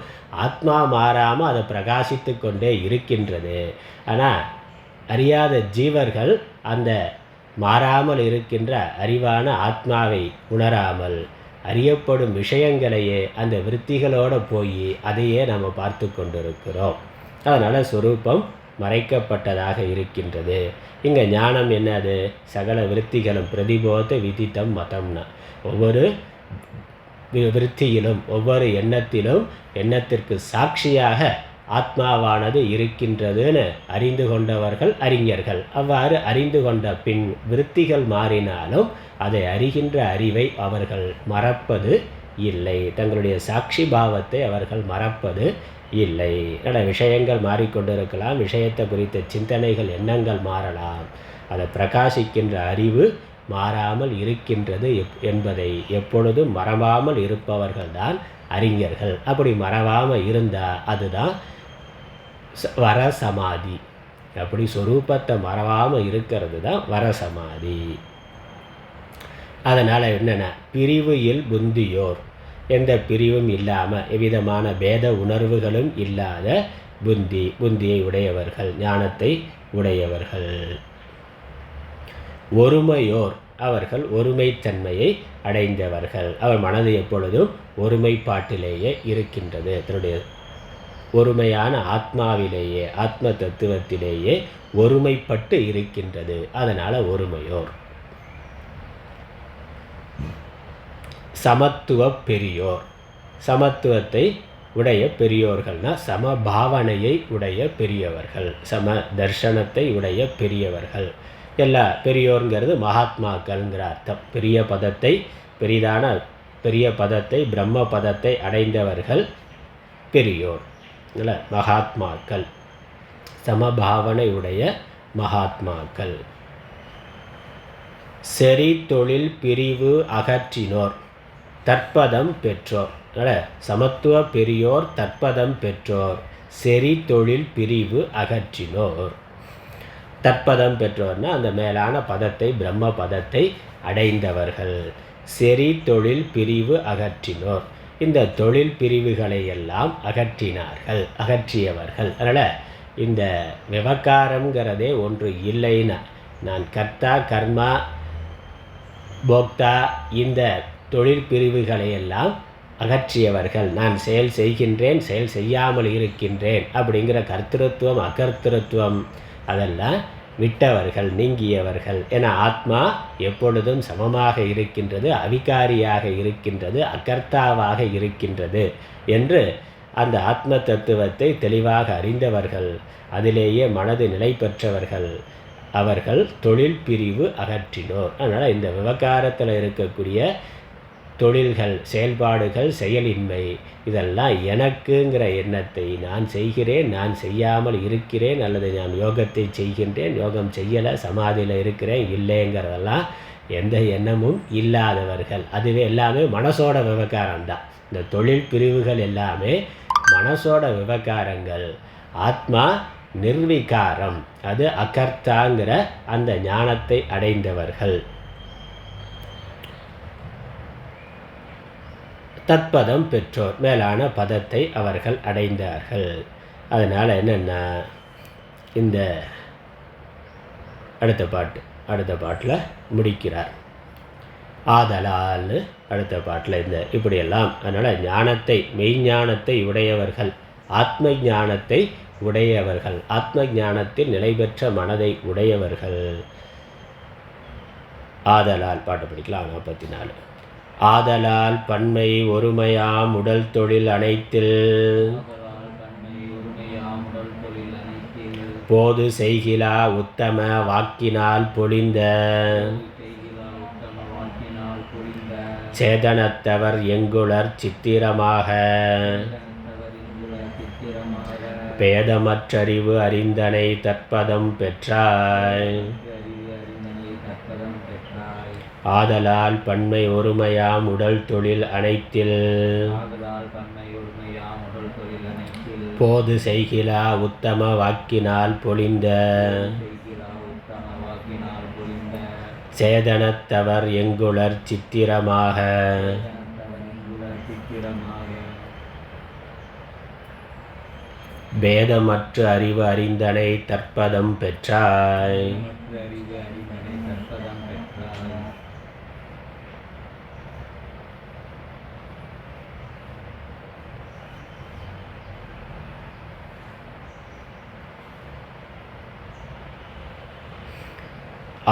ஆத்மா மாறாமல் அதை பிரகாசித்து கொண்டே இருக்கின்றது. ஆனால் அறியாத ஜீவர்கள் அந்த மாறாமல் இருக்கின்ற அறிவான ஆத்மாவை உணராமல் அறியப்படும் விஷயங்களையே அந்த விருத்திகளோடு போய் அதையே நம்ம பார்த்து கொண்டிருக்கிறோம். அதனால் சொரூபம் மறைக்கப்பட்டதாக இருக்கின்றது. இங்கே ஞானம் என்னது, சகல விருத்திகளும் பிரதிபோத விதித்தம் மதம்னா ஒவ்வொரு விருத்தியிலும் ஒவ்வொரு எண்ணத்திலும் எண்ணத்திற்கு சாட்சியாக ஆத்மாவானது இருக்கின்றதுன்னு அறிந்து கொண்டவர்கள் அறிஞர்கள். அவ்வாறு அறிந்து கொண்ட பின் விருத்திகள் மாறினாலும் அதை அறிகின்ற அறிவை அவர்கள் மறப்பது இல்லை, தங்களுடைய சாட்சி பாவத்தை அவர்கள் மறப்பது இல்லை. விஷயங்கள் மாறிக்கொண்டிருக்கலாம், விஷயத்தை குறித்த சிந்தனைகள் எண்ணங்கள் மாறலாம், அதை பிரகாசிக்கின்ற அறிவு மாறாமல் இருக்கின்றது என்பதை எப்பொழுதும் மறவாமல் இருப்பவர்கள்தான் அறிஞர்கள். அப்படி மறவாமல் இருந்தால் அதுதான் வரசமாதி. அப்படி சொரூபத்தை மறவாமல் இருக்கிறது தான் வரசமாதி. அதனால் என்னென்ன பிரிவு இல் புந்தியோர், எந்த பிரிவும் இல்லாமல் எவ்விதமான பேத உணர்வுகளும் இல்லாத புந்தியை உடையவர்கள், ஞானத்தை உடையவர்கள். ஒருமையோர், அவர்கள் ஒருமைத்தன்மையை அடைந்தவர்கள். அவர் மனது எப்பொழுதும் ஒருமைப்பாட்டிலேயே இருக்கின்றது, தன்னுடைய ஒருமையான ஆத்மாவிலேயே ஆத்ம தத்துவத்திலேயே ஒருமைப்பட்டு இருக்கின்றது. அதனால் ஒருமையோர். சமத்துவ பெரியோர், சமத்துவத்தை உடைய பெரியோர்கள்னால் சமபாவனையை உடைய பெரியவர்கள், சம தர்சனத்தை உடைய பெரியவர்கள். எல்லா பெரியோருங்கிறது மகாத்மாக்கள்ங்கிற அர்த்தம். பெரிய பதத்தை பிரம்ம பதத்தை அடைந்தவர்கள் பெரியோர், இல்லை மகாத்மாக்கள், சமபாவனை உடைய மகாத்மாக்கள். செறி தொழில் பிரிவு அகற்றினோர், தற்பதம் பெற்றோர். சமத்துவ பெரியோர், தற்பதம் பெற்றோர், செறி தொழில் பிரிவு அகற்றினோர். தற்பதம் பெற்றோர்னா அந்த மேலான பதத்தை பிரம்ம பதத்தை அடைந்தவர்கள். செறி தொழில் பிரிவு அகற்றினோர், இந்த தொழில் பிரிவுகளை எல்லாம் அகற்றினார்கள், அகற்றியவர்கள். அதனால் இந்த விவகாரங்கிறதே ஒன்று இல்லைன்னா, நான் கர்த்தா கர்மா போக்தா இந்த தொழில் பிரிவுகளையெல்லாம் அகற்றியவர்கள். நான் செயல் செய்கின்றேன், செயல் செய்யாமல் இருக்கின்றேன் அப்படிங்கிற கர்த்திருத்துவம் அகர்த்திருத்துவம் அதெல்லாம் விட்டவர்கள், நீங்கியவர்கள். என ஆத்மா எப்பொழுதும் சமமாக இருக்கின்றது, அவிகாரியாக இருக்கின்றது, அகர்த்தாவாக இருக்கின்றது என்று அந்த ஆத்ம தத்துவத்தை தெளிவாக அறிந்தவர்கள், அதிலேயே மனது நிலை பெற்றவர்கள். அவர்கள் தொழில் பிரிவு அகற்றினோர். அதனால் இந்த விவகாரத்தில் இருக்கக்கூடிய தொழில்கள், செயல்பாடுகள், செயலின்மை, இதெல்லாம் எனக்குங்கிற எண்ணத்தை நான் செய்கிறேன், நான் செய்யாமல் இருக்கிறேன், அல்லது நான் யோகத்தை செய்கின்றேன், யோகம் செய்யலை, சமாதியில் இருக்கிறேன், இல்லைங்கிறதெல்லாம் எந்த எண்ணமும் இல்லாதவர்கள். அதுவே எல்லாமே மனசோட விவகாரம்தான். இந்த தொழில் பிரிவுகள் எல்லாமே மனசோட விவகாரங்கள். ஆத்மா நிர்விகாரம், அது அகர்த்தாங்கிற அந்த ஞானத்தை அடைந்தவர்கள். தத்பதம் பெற்றோர், மேலான பதத்தை அவர்கள் அடைந்தார்கள். அதனால் என்னென்னா, இந்த அடுத்த பாட்டில் முடிக்கிறார். ஆதலால்னு அடுத்த பாட்டில் இந்த இப்படியெல்லாம். அதனால் ஞானத்தை, மெய்ஞானத்தை உடையவர்கள், ஆத்ம ஞானத்தை உடையவர்கள், ஆத்ம ஞானத்தில் நிலை பெற்ற மனதை உடையவர்கள். ஆதலால் பாட்டு படிக்கலாம். 44. ஆதலால் பன்மை ஒருமையாம் உடல் தொழில் அனைத்தில் போது செய்கிலா உத்தம வாக்கினால் பொழிந்த சேதனத்தவர் எங்குளர் சித்திரமாக பேதமற்றறிவு அறிந்தனை தற்பதம் பெற்றாய். ஆதலால் பன்மை ஒருமையாம் உடல் தொழில் அனைத்தில் போது செய்கிலா உத்தம வாக்கினால் பொழிந்த சேதனத்தவர் எங்குளர் சித்திரமாக பேதமற்ற அறிவு அறிந்தனை தற்பதம் பெற்றாய்.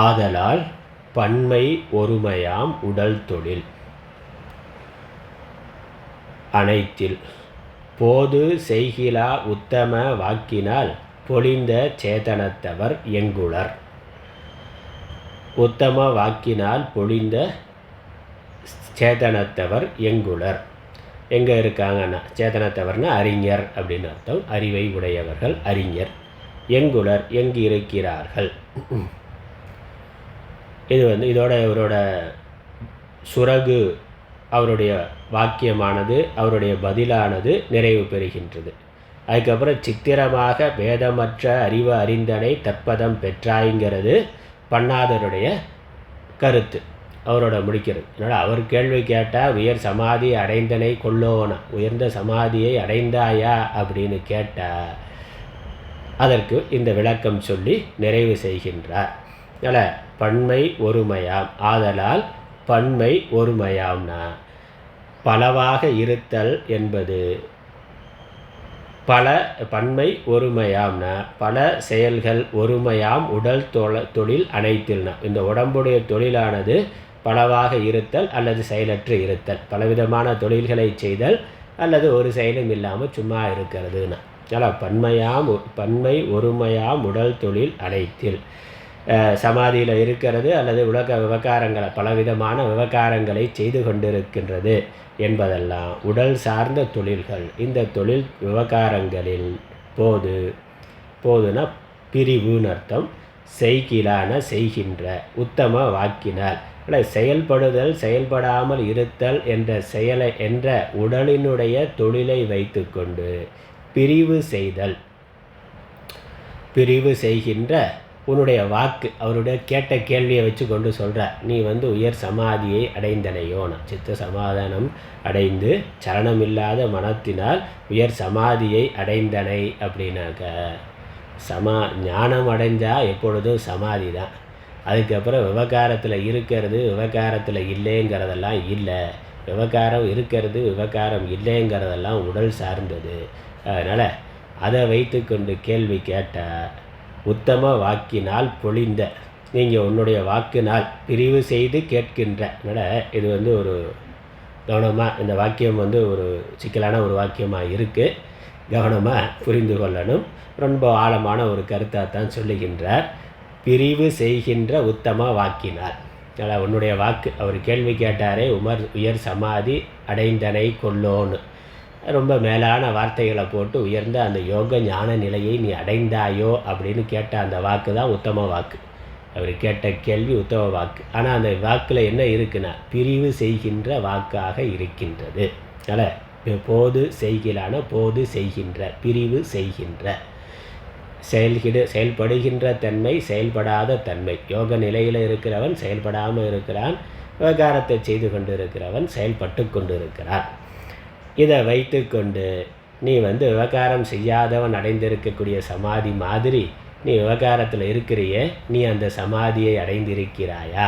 ஆதலால் பன்மை ஒருமையாம் உடல் தொழில் அனைத்தில் போது செய்கிலா உத்தம வாக்கினால் பொழிந்த சேதனத்தவர் எங்குளர். உத்தம வாக்கினால் பொழிந்த சேதனத்தவர் எங்குளர். எங்கே இருக்காங்கன்னா, சேதனத்தவர்னா அறிஞர் அப்படின்னு அர்த்தம். அறிவை உடையவர்கள் அறிஞர். எங்குளர் எங்கு இருக்கிறார்கள். இது இதோட இவரோட சுரகு, அவருடைய வாக்கியமானது, அவருடைய பதிலானது நிறைவு பெறுகின்றது. அதுக்கப்புறம் சித்திரமாக பேதமற்ற அறிவு அறிந்தனை தற்பதம் பெற்றாய்ங்கிறது பண்ணாதருடைய கருத்து, அவரோட முடிக்கிறது. அதனால் அவர் கேள்வி கேட்டால் உயர் சமாதி அடைந்தனை கொள்ளோன, உயர்ந்த சமாதியை அடைந்தாயா அப்படின்னு கேட்டால் அதற்கு இந்த விளக்கம் சொல்லி நிறைவு செய்கின்றார். அதனால் பன்மை ஒருமையாம். ஆதலால் பன்மை ஒருமையாம்னா பலவாக இருத்தல் என்பது பன்மை ஒருமையாம்னா பல செயல்கள் ஒருமையாம் உடல் தொழில் அனைத்தில்னா இந்த உடம்புடைய தொழிலானது பலவாக இருத்தல் அல்லது செயலற்று இருத்தல், பலவிதமான தொழில்களை செய்தல் அல்லது ஒரு செயலும் இல்லாமல் சும்மா இருக்கிறதுனா. அதனால் பன்மை ஒருமையாம் உடல் தொழில் அனைத்தில் சமாதியில் இருக்கிறது அல்லது உலக விவகாரங்களை, பலவிதமான விவகாரங்களை செய்து கொண்டிருக்கின்றது என்பதெல்லாம் உடல் சார்ந்த தொழில்கள். இந்த தொழில் விவகாரங்களில் போதுனா பிரிவுன்னு அர்த்தம். செய்கிலான செய்கின்ற, உத்தம வாக்கினால் செயல்படுதல் செயல்படாமல் இருத்தல் என்ற செயலை என்ற உடலினுடைய தொழிலை வைத்து கொண்டு பிரிவு செய்தல், பிரிவு செய்கின்ற உன்னுடைய வாக்கு, அவருடைய கேட்ட கேள்வியை வச்சு கொண்டு சொல்கிறார். நீ உயர் சமாதியை அடைந்தனையோனா, சித்த சமாதானம் அடைந்து சலனமில்லாத மனத்தினால் உயர் சமாதியை அடைந்தனை அப்படின்னாக்க ஞானம் அடைஞ்சால் எப்பொழுதும் சமாதி தான். அதுக்கப்புறம் விவகாரத்தில் இருக்கிறது விவகாரத்தில் இல்லைங்கிறதெல்லாம் இல்லை, விவகாரம் இருக்கிறது விவகாரம் இல்லைங்கிறதெல்லாம் உடல் சார்ந்தது. அதனால் அதை வைத்து கொண்டு கேள்வி கேட்டால் உத்தம வாக்கினால் பொழிந்த, நீங்கள் உன்னுடைய வாக்கினால் பிரிவு செய்து கேட்கின்ற. அதனால் இது ஒரு கவனமாக, இந்த வாக்கியம் ஒரு சிக்கலான ஒரு வாக்கியமாக இருக்குது, கவனமாக புரிந்து கொள்ளணும். ரொம்ப ஆழமான ஒரு கருத்தாக தான் சொல்லுகின்றார். பிரிவு செய்கின்ற உத்தம வாக்கினால், அதான் உன்னுடைய வாக்கு. அவர் கேள்வி கேட்டாரே, உயர் சமாதி அடைந்தனை கொல்லோன்னு ரொம்ப மேலான வார்த்தைகளை போட்டு உயர்ந்த அந்த யோக ஞான நிலையை நீ அடைந்தாயோ அப்படின்னு கேட்ட அந்த வாக்கு தான் உத்தம வாக்கு. அவர் கேட்ட கேள்வி உத்தம வாக்கு. ஆனால் அந்த வாக்கில் என்ன இருக்குன்னா பிரிவு செய்கின்ற வாக்காக இருக்கின்றது. அதனால் போது செய்கிலான போது செய்கின்ற, பிரிவு செய்கின்ற, செயல்படுகின்ற தன்மை, செயல்படாத தன்மை. யோக நிலையில் இருக்கிறவன் செயல்படாமல் இருக்கிறான், விவகாரத்தை செய்து கொண்டு இருக்கிறவன் செயல்பட்டு கொண்டு இருக்கிறான். இதை வைத்து கொண்டு நீ விவகாரம் செய்யாதவன் அடைந்திருக்கக்கூடிய சமாதி மாதிரி நீ விவகாரத்தில் இருக்கிறியே, நீ அந்த சமாதியை அடைந்திருக்கிறாயா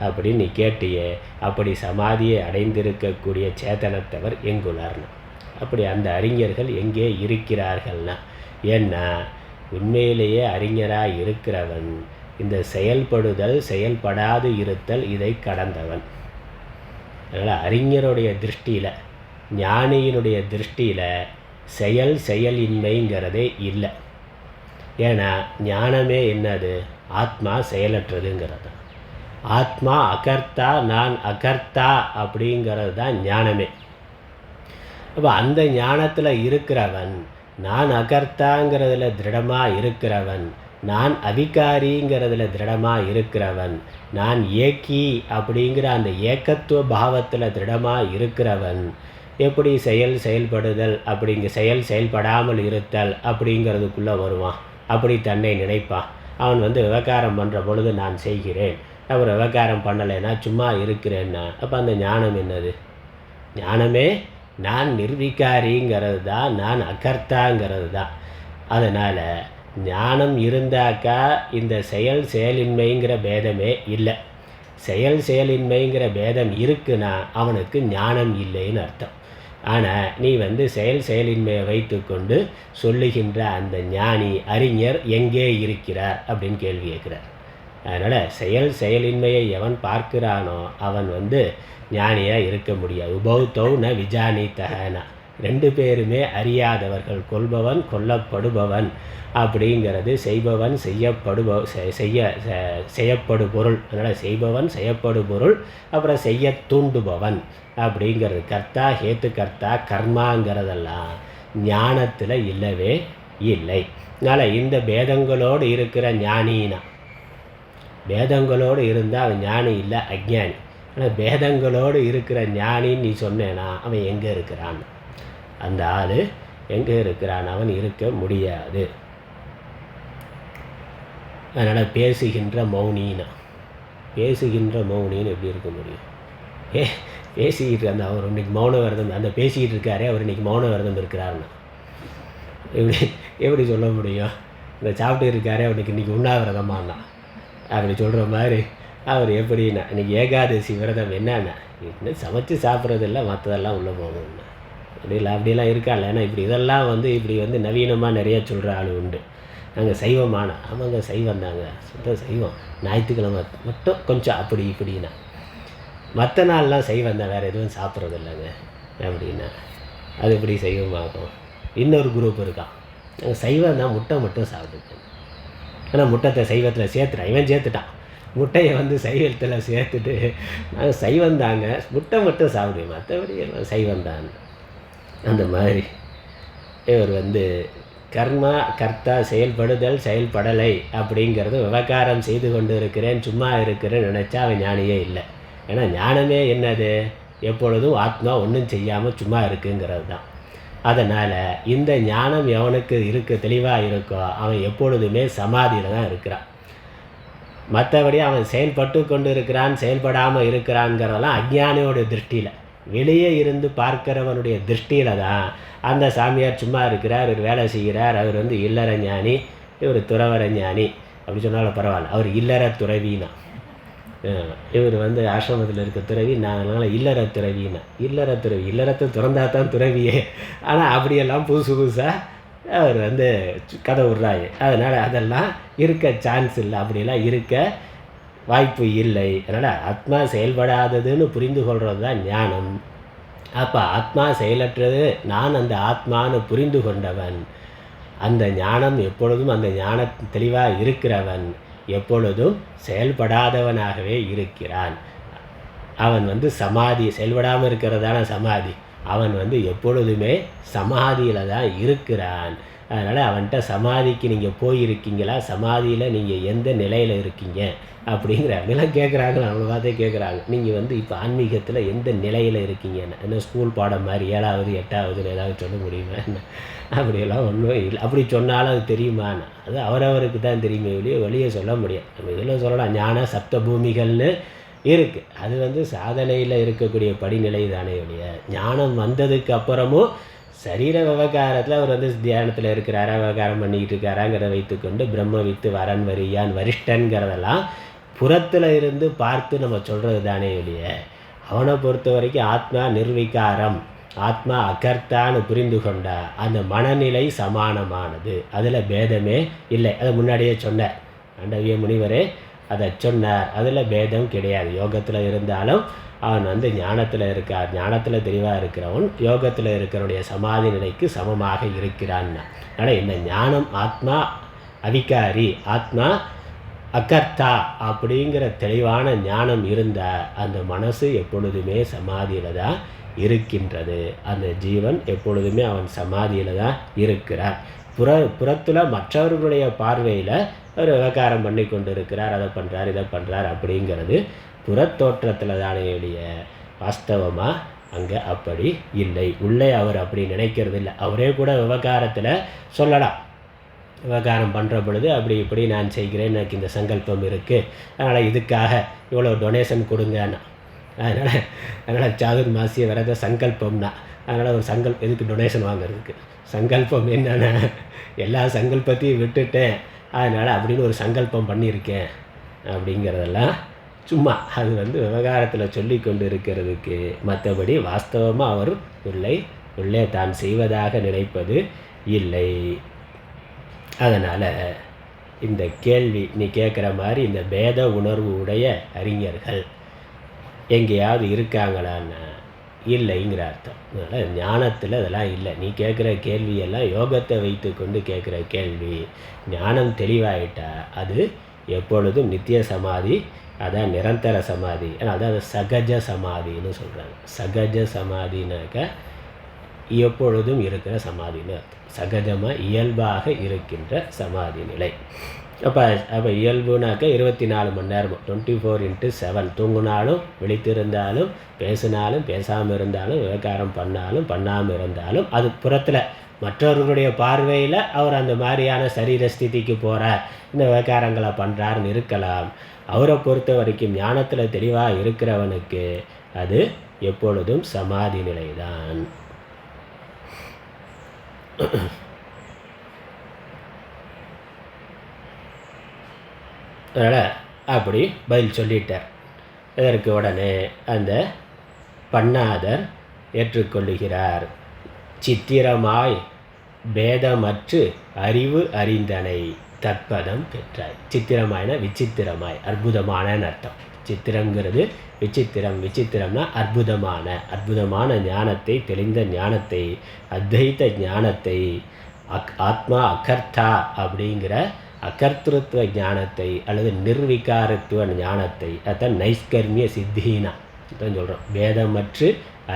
அப்படின்னு நீ கேட்டியே. அப்படி சமாதியை அடைந்திருக்கக்கூடிய சேதனத்தவர் எங்குள்ளார்னா, அப்படி அந்த அறிஞர்கள் எங்கே இருக்கிறார்கள்னா, ஏன்னா உண்மையிலேயே அறிஞராக இருக்கிறவன் இந்த செயல்படுதல் செயல்படாது இருத்தல் இதை கடந்தவன். அதனால் அறிஞருடைய திருஷ்டியில், ஞானியினுடைய திருஷ்டியில் செயலின்மைங்கிறதே இல்லை. ஏன்னா ஞானமே என்னது? ஆத்மா செயலற்றதுங்கிறது. ஆத்மா அகர்த்தா, நான் அகர்த்தா அப்படிங்கிறது தான் ஞானமே. அப்போ அந்த ஞானத்தில் இருக்கிறவன், நான் அகர்த்தாங்கிறதுல திருடமாக இருக்கிறவன், நான் அவிகாரிங்கிறதுல திருடமாக இருக்கிறவன், நான் ஏக்கி அப்படிங்கிற அந்த ஏக்கத்துவ பாவத்தில் திருடமாக இருக்கிறவன் எப்படி செயல்படுதல் செயல்படாமல் இருத்தல் அப்படிங்கிறதுக்குள்ளே வருவான்? அப்படி தன்னை நினைப்பான். அவன் விவகாரம் பண்ணுற பொழுது நான் செய்கிறேன், அப்புறம் விவகாரம் பண்ணலைன்னா சும்மா இருக்கிறேன்னா, அப்போ அந்த ஞானம் என்னது? ஞானமே நான் நிர்விகாரிங்கிறது தான், நான் அகர்த்தாங்கிறது தான். அதனால் ஞானம் இருந்தாக்கா இந்த செயலின்மைங்கிற பேதமே இல்லை. செயலின்மைங்கிற பேதம் இருக்குன்னா அவனுக்கு ஞானம் இல்லைன்னு அர்த்தம். ஆனால் நீ செயலின்மையை வைத்து கொண்டு சொல்லுகின்ற அந்த ஞானி அறிஞர் எங்கே இருக்கிறார் அப்படின்னு கேள்வி கேட்குறார். அதனால் செயலின்மையை எவன் பார்க்கிறானோ அவன் ஞானியாக இருக்க முடியாது. உபௌத்தௌ ந விஜானித்தகனா, ரெண்டு பேருமே அறியாதவர்கள். கொள்பவன் கொல்லப்படுபவன் அப்படிங்கிறது செய்பவன் செய்யப்படு பொருள். அதனால் செய்பவன் செய்யப்படு பொருள், அப்புறம் செய்ய தூண்டுபவன் அப்படிங்கிறது. கர்த்தா ஹேத்து கர்த்தா கர்மாங்கிறதெல்லாம் ஞானத்தில் இல்லவே இல்லை. அதனால் இந்த பேதங்களோடு இருக்கிற ஞானினா, பேதங்களோடு இருந்தால் அவன் ஞானி இல்லை, அஜ்ஞானி. ஆனால் பேதங்களோடு இருக்கிற ஞானின்னு நீ சொன்னேன்னா அவன் எங்கே இருக்கிறான்? அந்த ஆள் எங்கே இருக்கிறான்? அவன் இருக்க முடியாது. அதனால் பேசுகின்ற மௌனின்னா, பேசுகின்ற மௌனின்னு எப்படி இருக்க முடியும்? பேசிக்கிட்டு அந்த அவர் இன்றைக்கி மௌன விரதம், அந்த பேசிக்கிட்டு இருக்காரே அவர் இன்றைக்கி மௌன விரதம் இருக்கிறாருன்னா எப்படி சொல்ல முடியும்? இந்த சாப்பிட்டு இருக்காரே அவனுக்கு இன்றைக்கி உண்ணாவிரதமானா அப்படி சொல்கிற மாதிரி அவர் எப்படின்னா இன்றைக்கி ஏகாதசி விரதம் என்னன்னா, இன்னும் சமைச்சு சாப்பிட்றதில்ல, மற்றதெல்லாம் உள்ளே போகணும்னா அப்படிலாம் இருக்காள். ஏன்னா இப்படி இதெல்லாம் இப்படி நவீனமாக நிறையா சொல்கிற ஆள் உண்டு. நாங்கள் சைவமான, ஆமாங்க சைவம் தாங்க, சுத்த சைவம், ஞாயிற்றுக்கிழமை மட்டும் கொஞ்சம் அப்படி இப்படின்னா, மற்ற நாள்லாம் சைவம் தான், வேறு எதுவும் சாப்பிட்றது இல்லைங்க அப்படின்னா அது எப்படி சைவமாகும்? இன்னொரு குரூப் இருக்கான், நாங்கள் சைவம் தான், முட்டை மட்டும் சாப்பிட்டுக்கேன். ஆனால் முட்டத்தை சைவத்தில் சேர்த்துட்டான், இவன் சேர்த்துட்டான். முட்டையை சைவத்தில் சேர்த்துட்டு நாங்கள் சைவம் தாங்க, முட்டை மட்டும் சாப்பிடுவேன், மற்றபடி எல்லாம் சைவம் தான். அந்த மாதிரி இவர் கர்மா கர்த்தா செயல்படுதல் செயல்படலை அப்படிங்கிறது விவகாரம் செய்து கொண்டு இருக்கிறேன், சும்மா இருக்கிறேன்னு நினச்சா அவன் ஞானியே இல்லை. ஏன்னா ஞானமே என்னது? எப்பொழுதும் ஆத்மா ஒன்றும் செய்யாமல் சும்மா இருக்குங்கிறது தான். அதனால் இந்த ஞானம் எவனுக்கு தெளிவாக இருக்கோ அவன் எப்பொழுதுமே சமாதியில் தான் இருக்கிறான். மற்றபடி அவன் செயல்பட்டு கொண்டு இருக்கிறான், செயல்படாமல் இருக்கிறான்ங்கிறதெல்லாம் அஞ்ஞானியோட திருஷ்டியில், வெளியே இருந்து பார்க்கிறவனுடைய திருஷ்டியில் தான் அந்த சாமியார் சும்மா இருக்கிறார், இவர் வேலை செய்கிறார், அவர் இல்லற ஞானி, இவர் துறவர ஞானி அப்படி சொன்னாலும் பரவாயில்ல, அவர் இல்லற துறவினா. இவர் ஆசிரமத்தில் இருக்க துறவி, நான் அதனால் இல்லற துறவினா. இல்லறத்தை திறந்தா தான் துறவியே. ஆனால் அப்படியெல்லாம் புதுசாக அவர் கதை விட்றாரு. அதனால் அதெல்லாம் இருக்க சான்ஸ் இல்லை, அப்படியெல்லாம் இருக்க வாய்ப்பு இல்லை. அதனால் ஆத்மா செயல்படாததுன்னு புரிந்து கொள்வது தான் ஞானம். அப்போ ஆத்மா செயலற்றது, நான் அந்த ஆத்மான்னு புரிந்து கொண்டவன், அந்த ஞானம் எப்பொழுதும் அந்த ஞான தெளிவாக இருக்கிறவன் எப்பொழுதும் செயல்படாதவனாகவே இருக்கிறான். அவன் சமாதி செயல்படாமல் இருக்கிறதான சமாதி. அவன் எப்பொழுதுமே சமாதியில் தான் இருக்கிறான். அதனால் அவன்கிட்ட சமாதிக்கு நீங்கள் போயிருக்கீங்களா, சமாதியில் நீங்கள் எந்த நிலையில் இருக்கீங்க அப்படிங்கிறாங்கலாம் கேட்குறாங்க. அவங்கள பார்த்தே கேட்குறாங்க, நீங்கள் இப்போ ஆன்மீகத்தில் எந்த நிலையில் இருக்கீங்கன்னு. என்ன ஸ்கூல் பாடம் மாதிரி 7வது 8வதுன்னு ஏதாவது சொல்ல முடியுமா என்ன? அப்படியெல்லாம் ஒன்றும் இல்லை. அப்படி சொன்னாலும் அது தெரியுமான்னு, அது அவரவருக்கு தான் தெரியுமே வெளியே சொல்ல முடியாது. நம்ம இதில் சொல்லலாம், ஞான சப்த பூமிகள்னு இருக்குது. அது சாதனையில் இருக்கக்கூடிய படிநிலை தானே ஒழிய, ஞானம் வந்ததுக்கு அப்புறமும் சரீர விவகாரத்தில் அவர் தியானத்தில் இருக்கிறாரா, விவகாரம் பண்ணிக்கிட்டு இருக்காராங்கிறத வைத்துக்கொண்டு பிரம்ம வித்து வரன் வரியான் வரிஷ்டன்கிறதெல்லாம் புறத்தில் இருந்து பார்த்து நம்ம சொல்கிறது தானே ஒழிய, அவனை பொறுத்த வரைக்கும் ஆத்மா நிர்விகாரம், ஆத்மா அகர்த்தான்னு புரிந்து கொண்டா அந்த மனநிலை சமானமானது, அதில் பேதமே இல்லை. அதை முன்னாடியே சொன்னார் மாண்டவிய முனிவரே, அதை சொன்னார். அதில் பேதம் கிடையாது. யோகத்தில் இருந்தாலும் அவன் ஞானத்தில் இருக்கார். ஞானத்தில் தெளிவாக இருக்கிறவன் யோகத்தில் இருக்கிறவனுடைய சமாதி நிலைக்கு சமமாக இருக்கிறான்னா. ஆனால் இந்த ஞானம் ஆத்மா அவிகாரி, ஆத்மா அகர்த்தா அப்படிங்கிற தெளிவான ஞானம் இருந்தால் அந்த மனசு எப்பொழுதுமே சமாதியில் தான் இருக்கின்றது. அந்த ஜீவன் எப்பொழுதுமே அவன் சமாதியில் தான் இருக்கிறார். புறத்தில் மற்றவர்களுடைய பார்வையில் அவர் விவகாரம் பண்ணி கொண்டு இருக்கிறார், அதை பண்ணுறார் இதை பண்ணுறார் அப்படிங்கிறது புறத்தோற்றத்தில் தானே ஒழிய வாஸ்தவமாக அங்கே அப்படி இல்லை. உள்ளே அவர் அப்படி நினைக்கிறது இல்லை. அவரே கூட விவகாரத்தில் சொல்லலாம், விவகாரம் பண்ணுற பொழுது அப்படி இப்படி நான் செய்கிறேன், எனக்கு இந்த சங்கல்பம் இருக்குது, அதனால் இதுக்காக இவ்வளோ டொனேஷன் கொடுங்கண்ணா. அதனால் சாதுர்மாசிய விரத சங்கல்பம்னா, அதனால் ஒரு எதுக்கு டொனேஷன் வாங்கிறதுக்கு? சங்கல்பம் என்னென்ன, எல்லா சங்கல்பத்தையும் விட்டுட்டேன், அதனால் அப்படின்னு ஒரு சங்கல்பம் பண்ணியிருக்கேன் அப்படிங்கிறதெல்லாம் சும்மா அது விவகாரத்தில் சொல்லி கொண்டு இருக்கிறதுக்கு. மற்றபடி வாஸ்தவமாக அவர் உள்ளே தான் செய்வதாக நினைப்பது இல்லை. அதனால் இந்த கேள்வி நீ கேட்குற மாதிரி இந்த பேத உணர்வு உடைய அறிஞர்கள் எங்கேயாவது இருக்காங்களான்னு இல்லைங்கிற அர்த்தம். அதனால் ஞானத்தில் அதெல்லாம் இல்லை. நீ கேட்குற கேள்வியெல்லாம் யோகத்தை வைத்து கொண்டு கேட்குற கேள்வி. ஞானம் தெளிவாயிட்டா அது எப்பொழுதும் நித்திய சமாதி, அதான் நிரந்தர சமாதி. அதான் அது சகஜ சமாதின்னு சொல்கிறாங்க. சகஜ சமாதினாக்க எப்பொழுதும் இருக்கிற சமாதின்னு அர்த்தம். சகஜமாக இயல்பாக இருக்கின்ற சமாதி நிலை. அப்போ இயல்புனாக்க 24 மணி நேரமும் 24/7 தூங்கினாலும் விழித்திருந்தாலும் பேசினாலும் பேசாமல் இருந்தாலும் விவகாரம் பண்ணாலும் பண்ணாமல் இருந்தாலும் அது புறத்தில் மற்றவர்களுடைய பார்வையில் அவர் அந்த மாதிரியான சரீர ஸ்திதிக்கு போகிறார், இந்த விவகாரங்களை பண்ணுறாருன்னு இருக்கலாம். அவரை பொறுத்த வரைக்கும் ஞானத்தில் தெளிவாக இருக்கிறவனுக்கு அது எப்பொழுதும் சமாதி நிலைதான். அதனால் அப்படி பதில் சொல்லிட்டார். இதற்கு உடனே அந்த பண்ணாதர் ஏற்றுக்கொள்ளுகிறார். சித்திரமாய் பேதமற்று அறிவு அறிந்தனை தற்பதம் பெற்றாய். சித்திரமாய்னா விசித்திரமாய், அற்புதமான அர்த்தம். சித்திரங்கிறது விசித்திரம், விசித்திரம்னா அற்புதமான ஞானத்தை, தெளிந்த ஞானத்தை, அத்வைத ஞானத்தை, ஆத்மா அகர்த்தா அப்படிங்கிற அகர்த்திருத்துவ ஞானத்தை அல்லது நிர்விகாரத்துவ ஞானத்தை, அதான் நைஷ்கர்மிய சித்தினா தான் சொல்கிறோம். பேதமற்று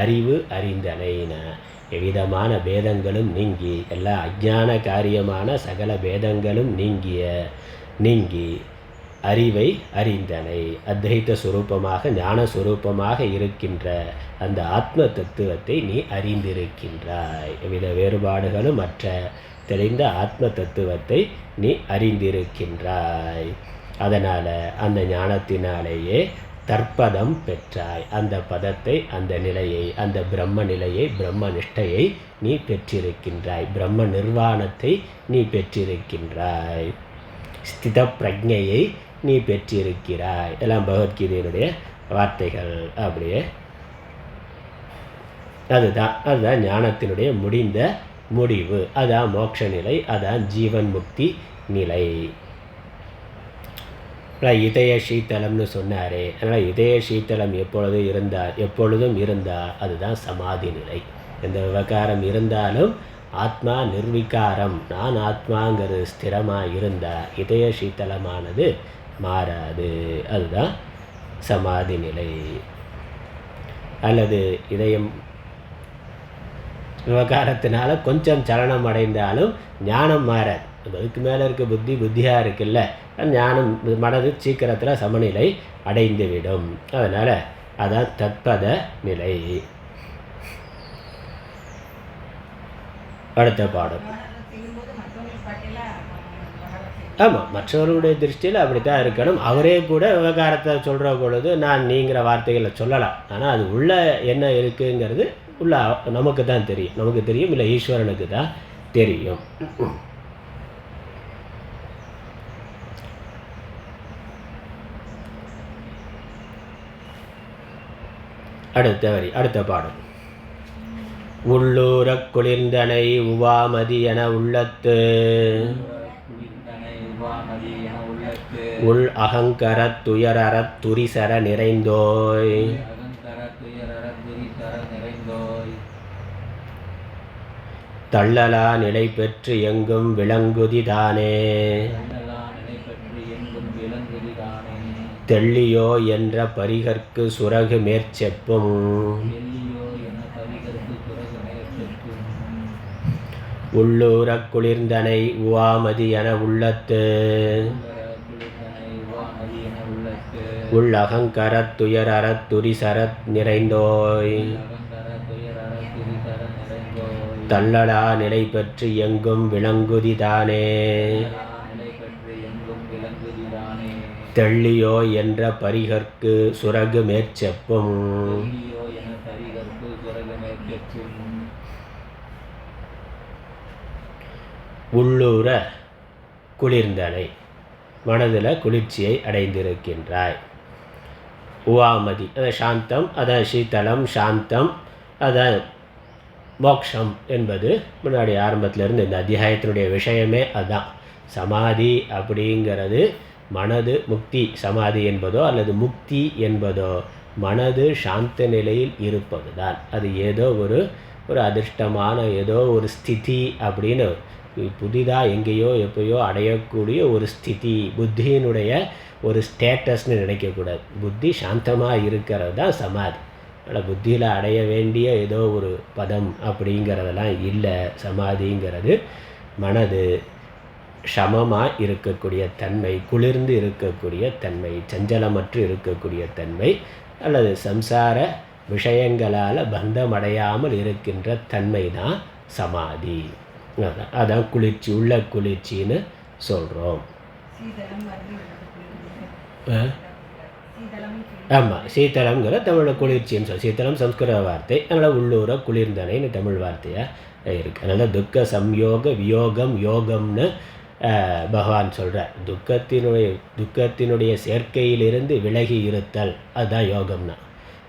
அறிவு அறிந்தனைனா எவ்விதமான பேதங்களும் நீங்கி, எல்லா அஞ்ஞான காரியமான சகல பேதங்களும் நீங்கி அறிவை அறிந்தனை, அத்வைத சுரூபமாக ஞான சுரூபமாக இருக்கின்ற அந்த ஆத்ம தத்துவத்தை நீ அறிந்திருக்கின்றாய். எவ்வித வேறுபாடுகளும் மற்ற தெளிந்த ஆத்ம தத்துவத்தை நீ அறிந்திருக்கின்றாய். அதனால் அந்த ஞானத்தினாலேயே தற்பதம் பெற்றாய். அந்த பதத்தை, அந்த நிலையை, அந்த பிரம்ம நிலையை, பிரம்ம நிஷ்டையை நீ பெற்றிருக்கின்றாய். பிரம்ம நிர்வாணத்தை நீ பெற்றிருக்கின்றாய். ஸ்தித பிரஜையை நீ பெற்றிருக்கிறாய். எல்லாம் பகவத்கீதையினுடைய வார்த்தைகள். அப்படியே அதுதான் ஞானத்தினுடைய முடிந்த முடிவு. அதான் மோட்ச நிலை, அதான் ஜீவன் முக்தி நிலை. இதய சீத்தலம்னு சொன்னாரே, அதனால் இதய சீத்தலம் எப்பொழுதும் இருந்தால் அதுதான் சமாதி நிலை. எந்த விவகாரம் இருந்தாலும் ஆத்மா நிர்விகாரம், நான் ஆத்மாங்கிறது ஸ்திரமாக இருந்தால் இதய சீத்தலமானது மாறாது. அதுதான் சமாதி நிலை. அல்லது இதயம் விவகாரத்தினால கொஞ்சம் சலனம் அடைந்தாலும் ஞானம் மாறாது. அதுக்கு மேலே இருக்க புத்தியாக இருக்குல்ல, ஞானம் மனது சீக்கிரத்தில் சமநிலை அடைந்துவிடும். அதனால் அதான் தத்பத நிலை. அடுத்த பாடம். ஆமாம், மற்றவர்களுடைய திருஷ்டியில் அப்படி தான் இருக்கணும். அவரே கூட விவகாரத்தை சொல்கிற பொழுது நான் நீங்கிற வார்த்தைகளை சொல்லலாம். ஆனால் அது உள்ள என்ன இருக்குங்கிறது உள்ள நமக்கு தான் தெரியும். நமக்கு தெரியும், இல்லை ஈஸ்வரனுக்கு தான் தெரியும். அடுத்த பாடம். உள்ளூரக் குளிர்ந்தனை உவாமதி என உள்ளத்து உள் அகங்கரத் துயரறத் துரிசர நிறைந்தோய் தள்ளலா நிலை பெற்று எங்கும் விளங்குதிதானே தெள்ளியோ என்ற பரிகற்கு சுரகு மேற்செப்பும் உள்ளூரக் குளிர்ந்தனை உவாமதி என உள்ளத்து உள் அகங்கரத் துயரறத் துரிசரத் நிறைந்தோய் தள்ளலா நிலை பெற்று எங்கும் விளங்குதிதானே தெள்ளியோ என்ற பரிகற்கு சுரகு மேற்செப்பும். உள்ளூர குளிர்ந்தனை, மனதில் குளிர்ச்சியை அடைந்திருக்கின்றாய். உவாமதி அதான் சாந்தம், அதான் சீத்தலம், சாந்தம், அதான் மோக்ஷம் என்பது முன்னாடி ஆரம்பத்திலிருந்து இந்த அத்தியாயத்தினுடைய விஷயமே அதுதான். சமாதி அப்படிங்கிறது மனது முக்தி. சமாதி என்பதோ அல்லது முக்தி என்பதோ மனது சாந்த நிலையில் இருப்பது தான். அது ஏதோ ஒரு அதிர்ஷ்டமான ஏதோ ஒரு ஸ்திதி அப்படின்னு புதிதாக எங்கேயோ எப்போயோ அடையக்கூடிய ஒரு ஸ்திதி, புத்தியினுடைய ஒரு ஸ்டேட்டஸ்ன்னு நினைக்கக்கூடாது. புத்தி சாந்தமாக இருக்கிறது தான் சமாதி. அதனால் புத்தியில் அடைய வேண்டிய ஏதோ ஒரு பதம் அப்படிங்கிறதெல்லாம் இல்லை. சமாதிங்கிறது மனது சமமாக இருக்கக்கூடிய தன்மை, குளிர்ந்து இருக்கக்கூடிய தன்மை, சஞ்சலமற்று இருக்கக்கூடிய தன்மை, அல்லது சம்சார விஷயங்களால் பந்தமடையாமல் இருக்கின்ற தன்மை தான் சமாதி. அதான் குளிர்ச்சி, உள்ள குளிர்ச்சின்னு சொல்கிறோம். ஆமாம், சீத்தலம்ங்கிற தமிழில் குளிர்ச்சின்னு சொல்லி, சீத்தலம் சம்ஸ்கிருத வார்த்தை, அதனால் உள்ளூர குளிர்ந்தனைன்னு தமிழ் வார்த்தையாக இருக்குது. அதனால் துக்க சம்யோக வியோகம் யோகம்னு பகவான் சொல்கிறார். துக்கத்தினுடைய சேர்க்கையிலிருந்து விலகி இருத்தல், அதுதான் யோகம்னா.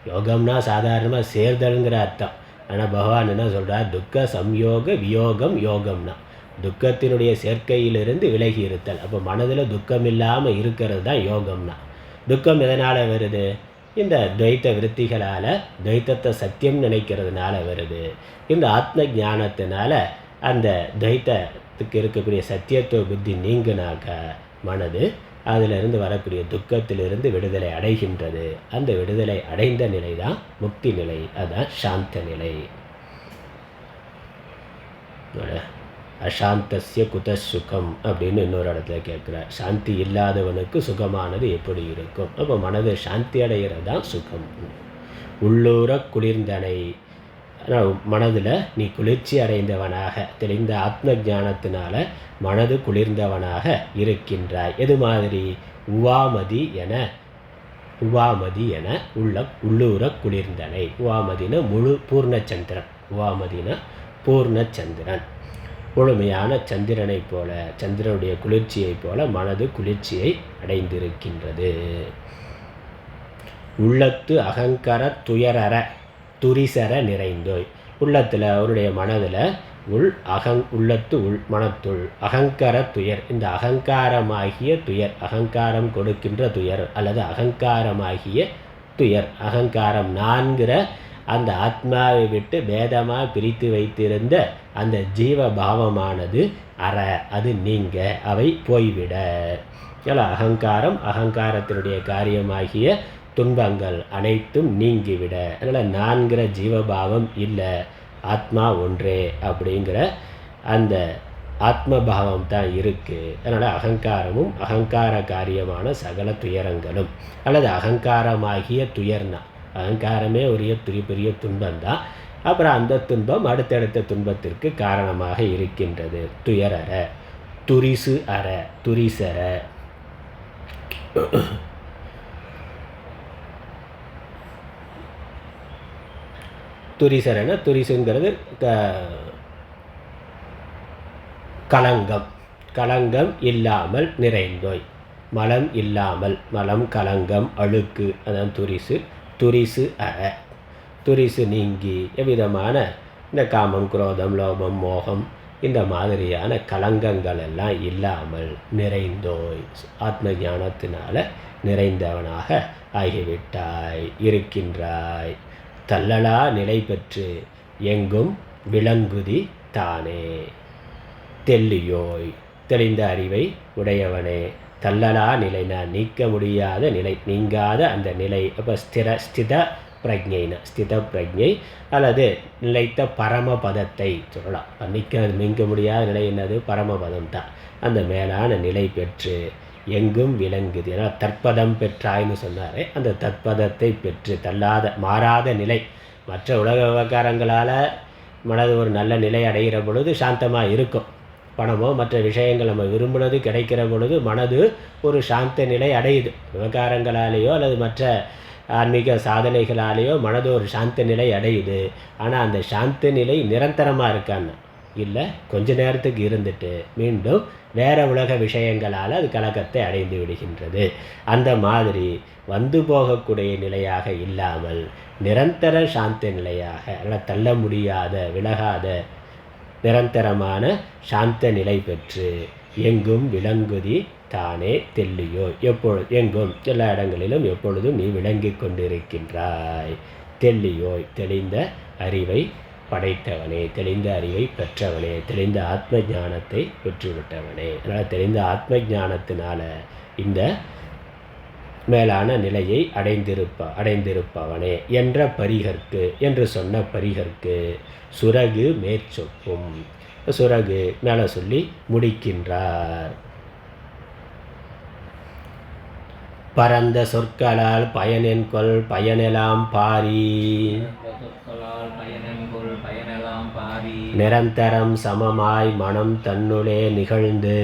யோகம்னா சாதாரணமாக சேர்தல்ங்கிற அர்த்தம். ஆனால் பகவான் என்ன சொல்கிறார், துக்க சம்யோக வியோகம் யோகம்னா துக்கத்தினுடைய சேர்க்கையிலிருந்து விலகி இருத்தல். அப்போ மனதில் துக்கம் இல்லாமல் இருக்கிறது தான் யோகம்னா. துக்கம் எதனால் வருது? இந்த துவைத்த விருத்திகளால், துவைத்தத்தை சத்தியம் நினைக்கிறதுனால வருது. இந்த ஆத்ம ஞானத்தினால அந்த துவைத்தத்துக்கு இருக்கக்கூடிய சத்தியத்துவ புத்தி நீங்கினாக்க மனது அதிலிருந்து வரக்கூடிய துக்கத்திலிருந்து விடுதலை அடைகின்றது. அந்த விடுதலை அடைந்த நிலை தான் முக்தி நிலை, அதுதான் சாந்த நிலை. அசாந்தஸ்ய குத சுகம் அப்படின்னு இன்னொரு இடத்துல கேட்குறார். சாந்தி இல்லாதவனுக்கு சுகமானது எப்படி இருக்கும்? அப்போ மனது சாந்தி அடைகிறது தான் சுகம். உள்ளூர குளிர்ந்தனை, மனதில் நீ குளிர்ச்சி அடைந்தவனாக, தெளிந்த ஆத்ம ஞானத்தினால மனது குளிர்ந்தவனாக இருக்கின்றாய். எது மாதிரி? உவாமதி என உள்ளூர குளிர்ந்தனை. உவாமதினா முழு பூர்ணச்சந்திரன். உவாமதினா பூர்ணச்சந்திரன், முழுமையான சந்திரனை போல, சந்திரனுடைய குளிர்ச்சியை போல மனது குளிர்ச்சியை அடைந்திருக்கின்றது. உள்ளத்து அகங்கர துயரற துரிசர நிறைந்தோய். உள்ளத்தில், அவருடைய மனதில் உள்ளத்து மனத்துள் அகங்கர துயர், இந்த அகங்காரமாகிய துயர், அகங்காரம் கொடுக்கின்ற துயர் அல்லது அகங்காரமாகிய துயர், அகங்காரம் நான்கிற அந்த ஆத்மாவை விட்டு பேதமாக பிரித்து வைத்திருந்த அந்த ஜீவபாவமானது அது நீங்க, அவை போய்விட. அகங்காரம், அகங்காரத்தினுடைய காரியமாகிய துன்பங்கள் அனைத்தும் நீங்கிவிட. அதனால் நான்கிற ஜீவபாவம் இல்லை, ஆத்மா ஒன்றே அப்படிங்கிற அந்த ஆத்மபாவம் தான் இருக்குது. அதனால் அகங்காரமும் அகங்கார காரியமான சகல துயரங்களும், அல்லது அகங்காரமாகிய துயர்னா, அகங்காரமே ஒரு பெரிய துன்பம்தான். அப்புறம் அந்த துன்பம் அடுத்தடுத்த துன்பத்திற்கு காரணமாக இருக்கின்றது. துயரற, துரிசு அற, துரிசர. துரிசரன, துரிசுங்கிறது கலங்கம், கலங்கம் இல்லாமல் நிறைந்தோய், மலம் இல்லாமல், மலம் கலங்கம் அழுக்கு, அதான் துரிசு. துரிசு அற, துரிசு நீங்கி எவ்விதமான இந்த காமம், குரோதம், லோபம், மோகம் இந்த மாதிரியான கலங்கங்கள் எல்லாம் இல்லாமல் நிறைந்தோய், ஆத்ம ஞானத்தினால நிறைந்தவனாக ஆகிவிட்டாய், இருக்கின்றாய். தள்ளலா நிலை பெற்று எங்கும் விளங்குதி தானே. தெல்லியோய், தெளிந்த அறிவை உடையவனே. தள்ளலா நிலைனா நீக்க முடியாத நிலை, நீங்காத அந்த நிலை. அப்போ ஸ்தித பிரஜைனா, ஸ்தித பிரஜை அல்லது நிலைத்த பரமபதத்தை சொல்லலாம். நீக்க முடியாத நிலை என்னது? பரமபதம் தான். அந்த மேலான நிலை பெற்று எங்கும் விளங்குது. ஏன்னா தற்பதம் பெற்றாய்னு சொன்னார். அந்த தற்பதத்தை பெற்று தள்ளாத மாறாத நிலை. மற்ற உலக விவகாரங்களால் மனது ஒரு நல்ல நிலை அடைகிற பொழுது சாந்தமாக இருக்கும். பணமோ மற்ற விஷயங்கள் நம்ம விரும்பினது கிடைக்கிற பொழுது மனது ஒரு சாந்த நிலை அடையுது. விவகாரங்களாலேயோ அல்லது மற்ற ஆன்மீக சாதனைகளாலேயோ மனது ஒரு சாந்த நிலை அடையுது. ஆனால் அந்த சாந்த நிலை நிரந்தரமாக இருக்கான்னு இல்லை, கொஞ்ச நேரத்துக்கு இருந்துட்டு மீண்டும் வேறு உலக விஷயங்களால் அது கலக்கத்தை அடைந்து விடுகின்றது. அந்த மாதிரி வந்து போகக்கூடிய நிலையாக இல்லாமல் நிரந்தர சாந்த நிலையாக, அல்ல தள்ள முடியாத விலகாத நிரந்தரமான சாந்த நிலை பெற்று எங்கும் விளங்குதி தானே தெல்லியோ. எங்கும் எல்லா இடங்களிலும் எப்பொழுதும் நீ விளங்கி கொண்டிருக்கின்றாய். தெல்லியோய், தெளிந்த அறிவை படைத்தவனே, தெளிந்த அறிவை பெற்றவனே, தெளிந்த ஆத்ம ஞானத்தை பெற்றுவிட்டவனே. அதனால் தெளிந்த ஆத்ம ஞானத்தினால இந்த மேலான நிலையை அடைந்திருப்பவனே என்ற பரிகற்கு, என்று சொன்ன பரிகற்கு சுரகு மேற்சொப்பும். சுரகு மேலே சொல்லி முடிக்கின்றார். பரந்த சொற்களால் பயனென்கொள் பயனெலாம் பாரி, நிரந்தரம் சமமாய் மனம் தன்னுளே நிகழ்ந்து,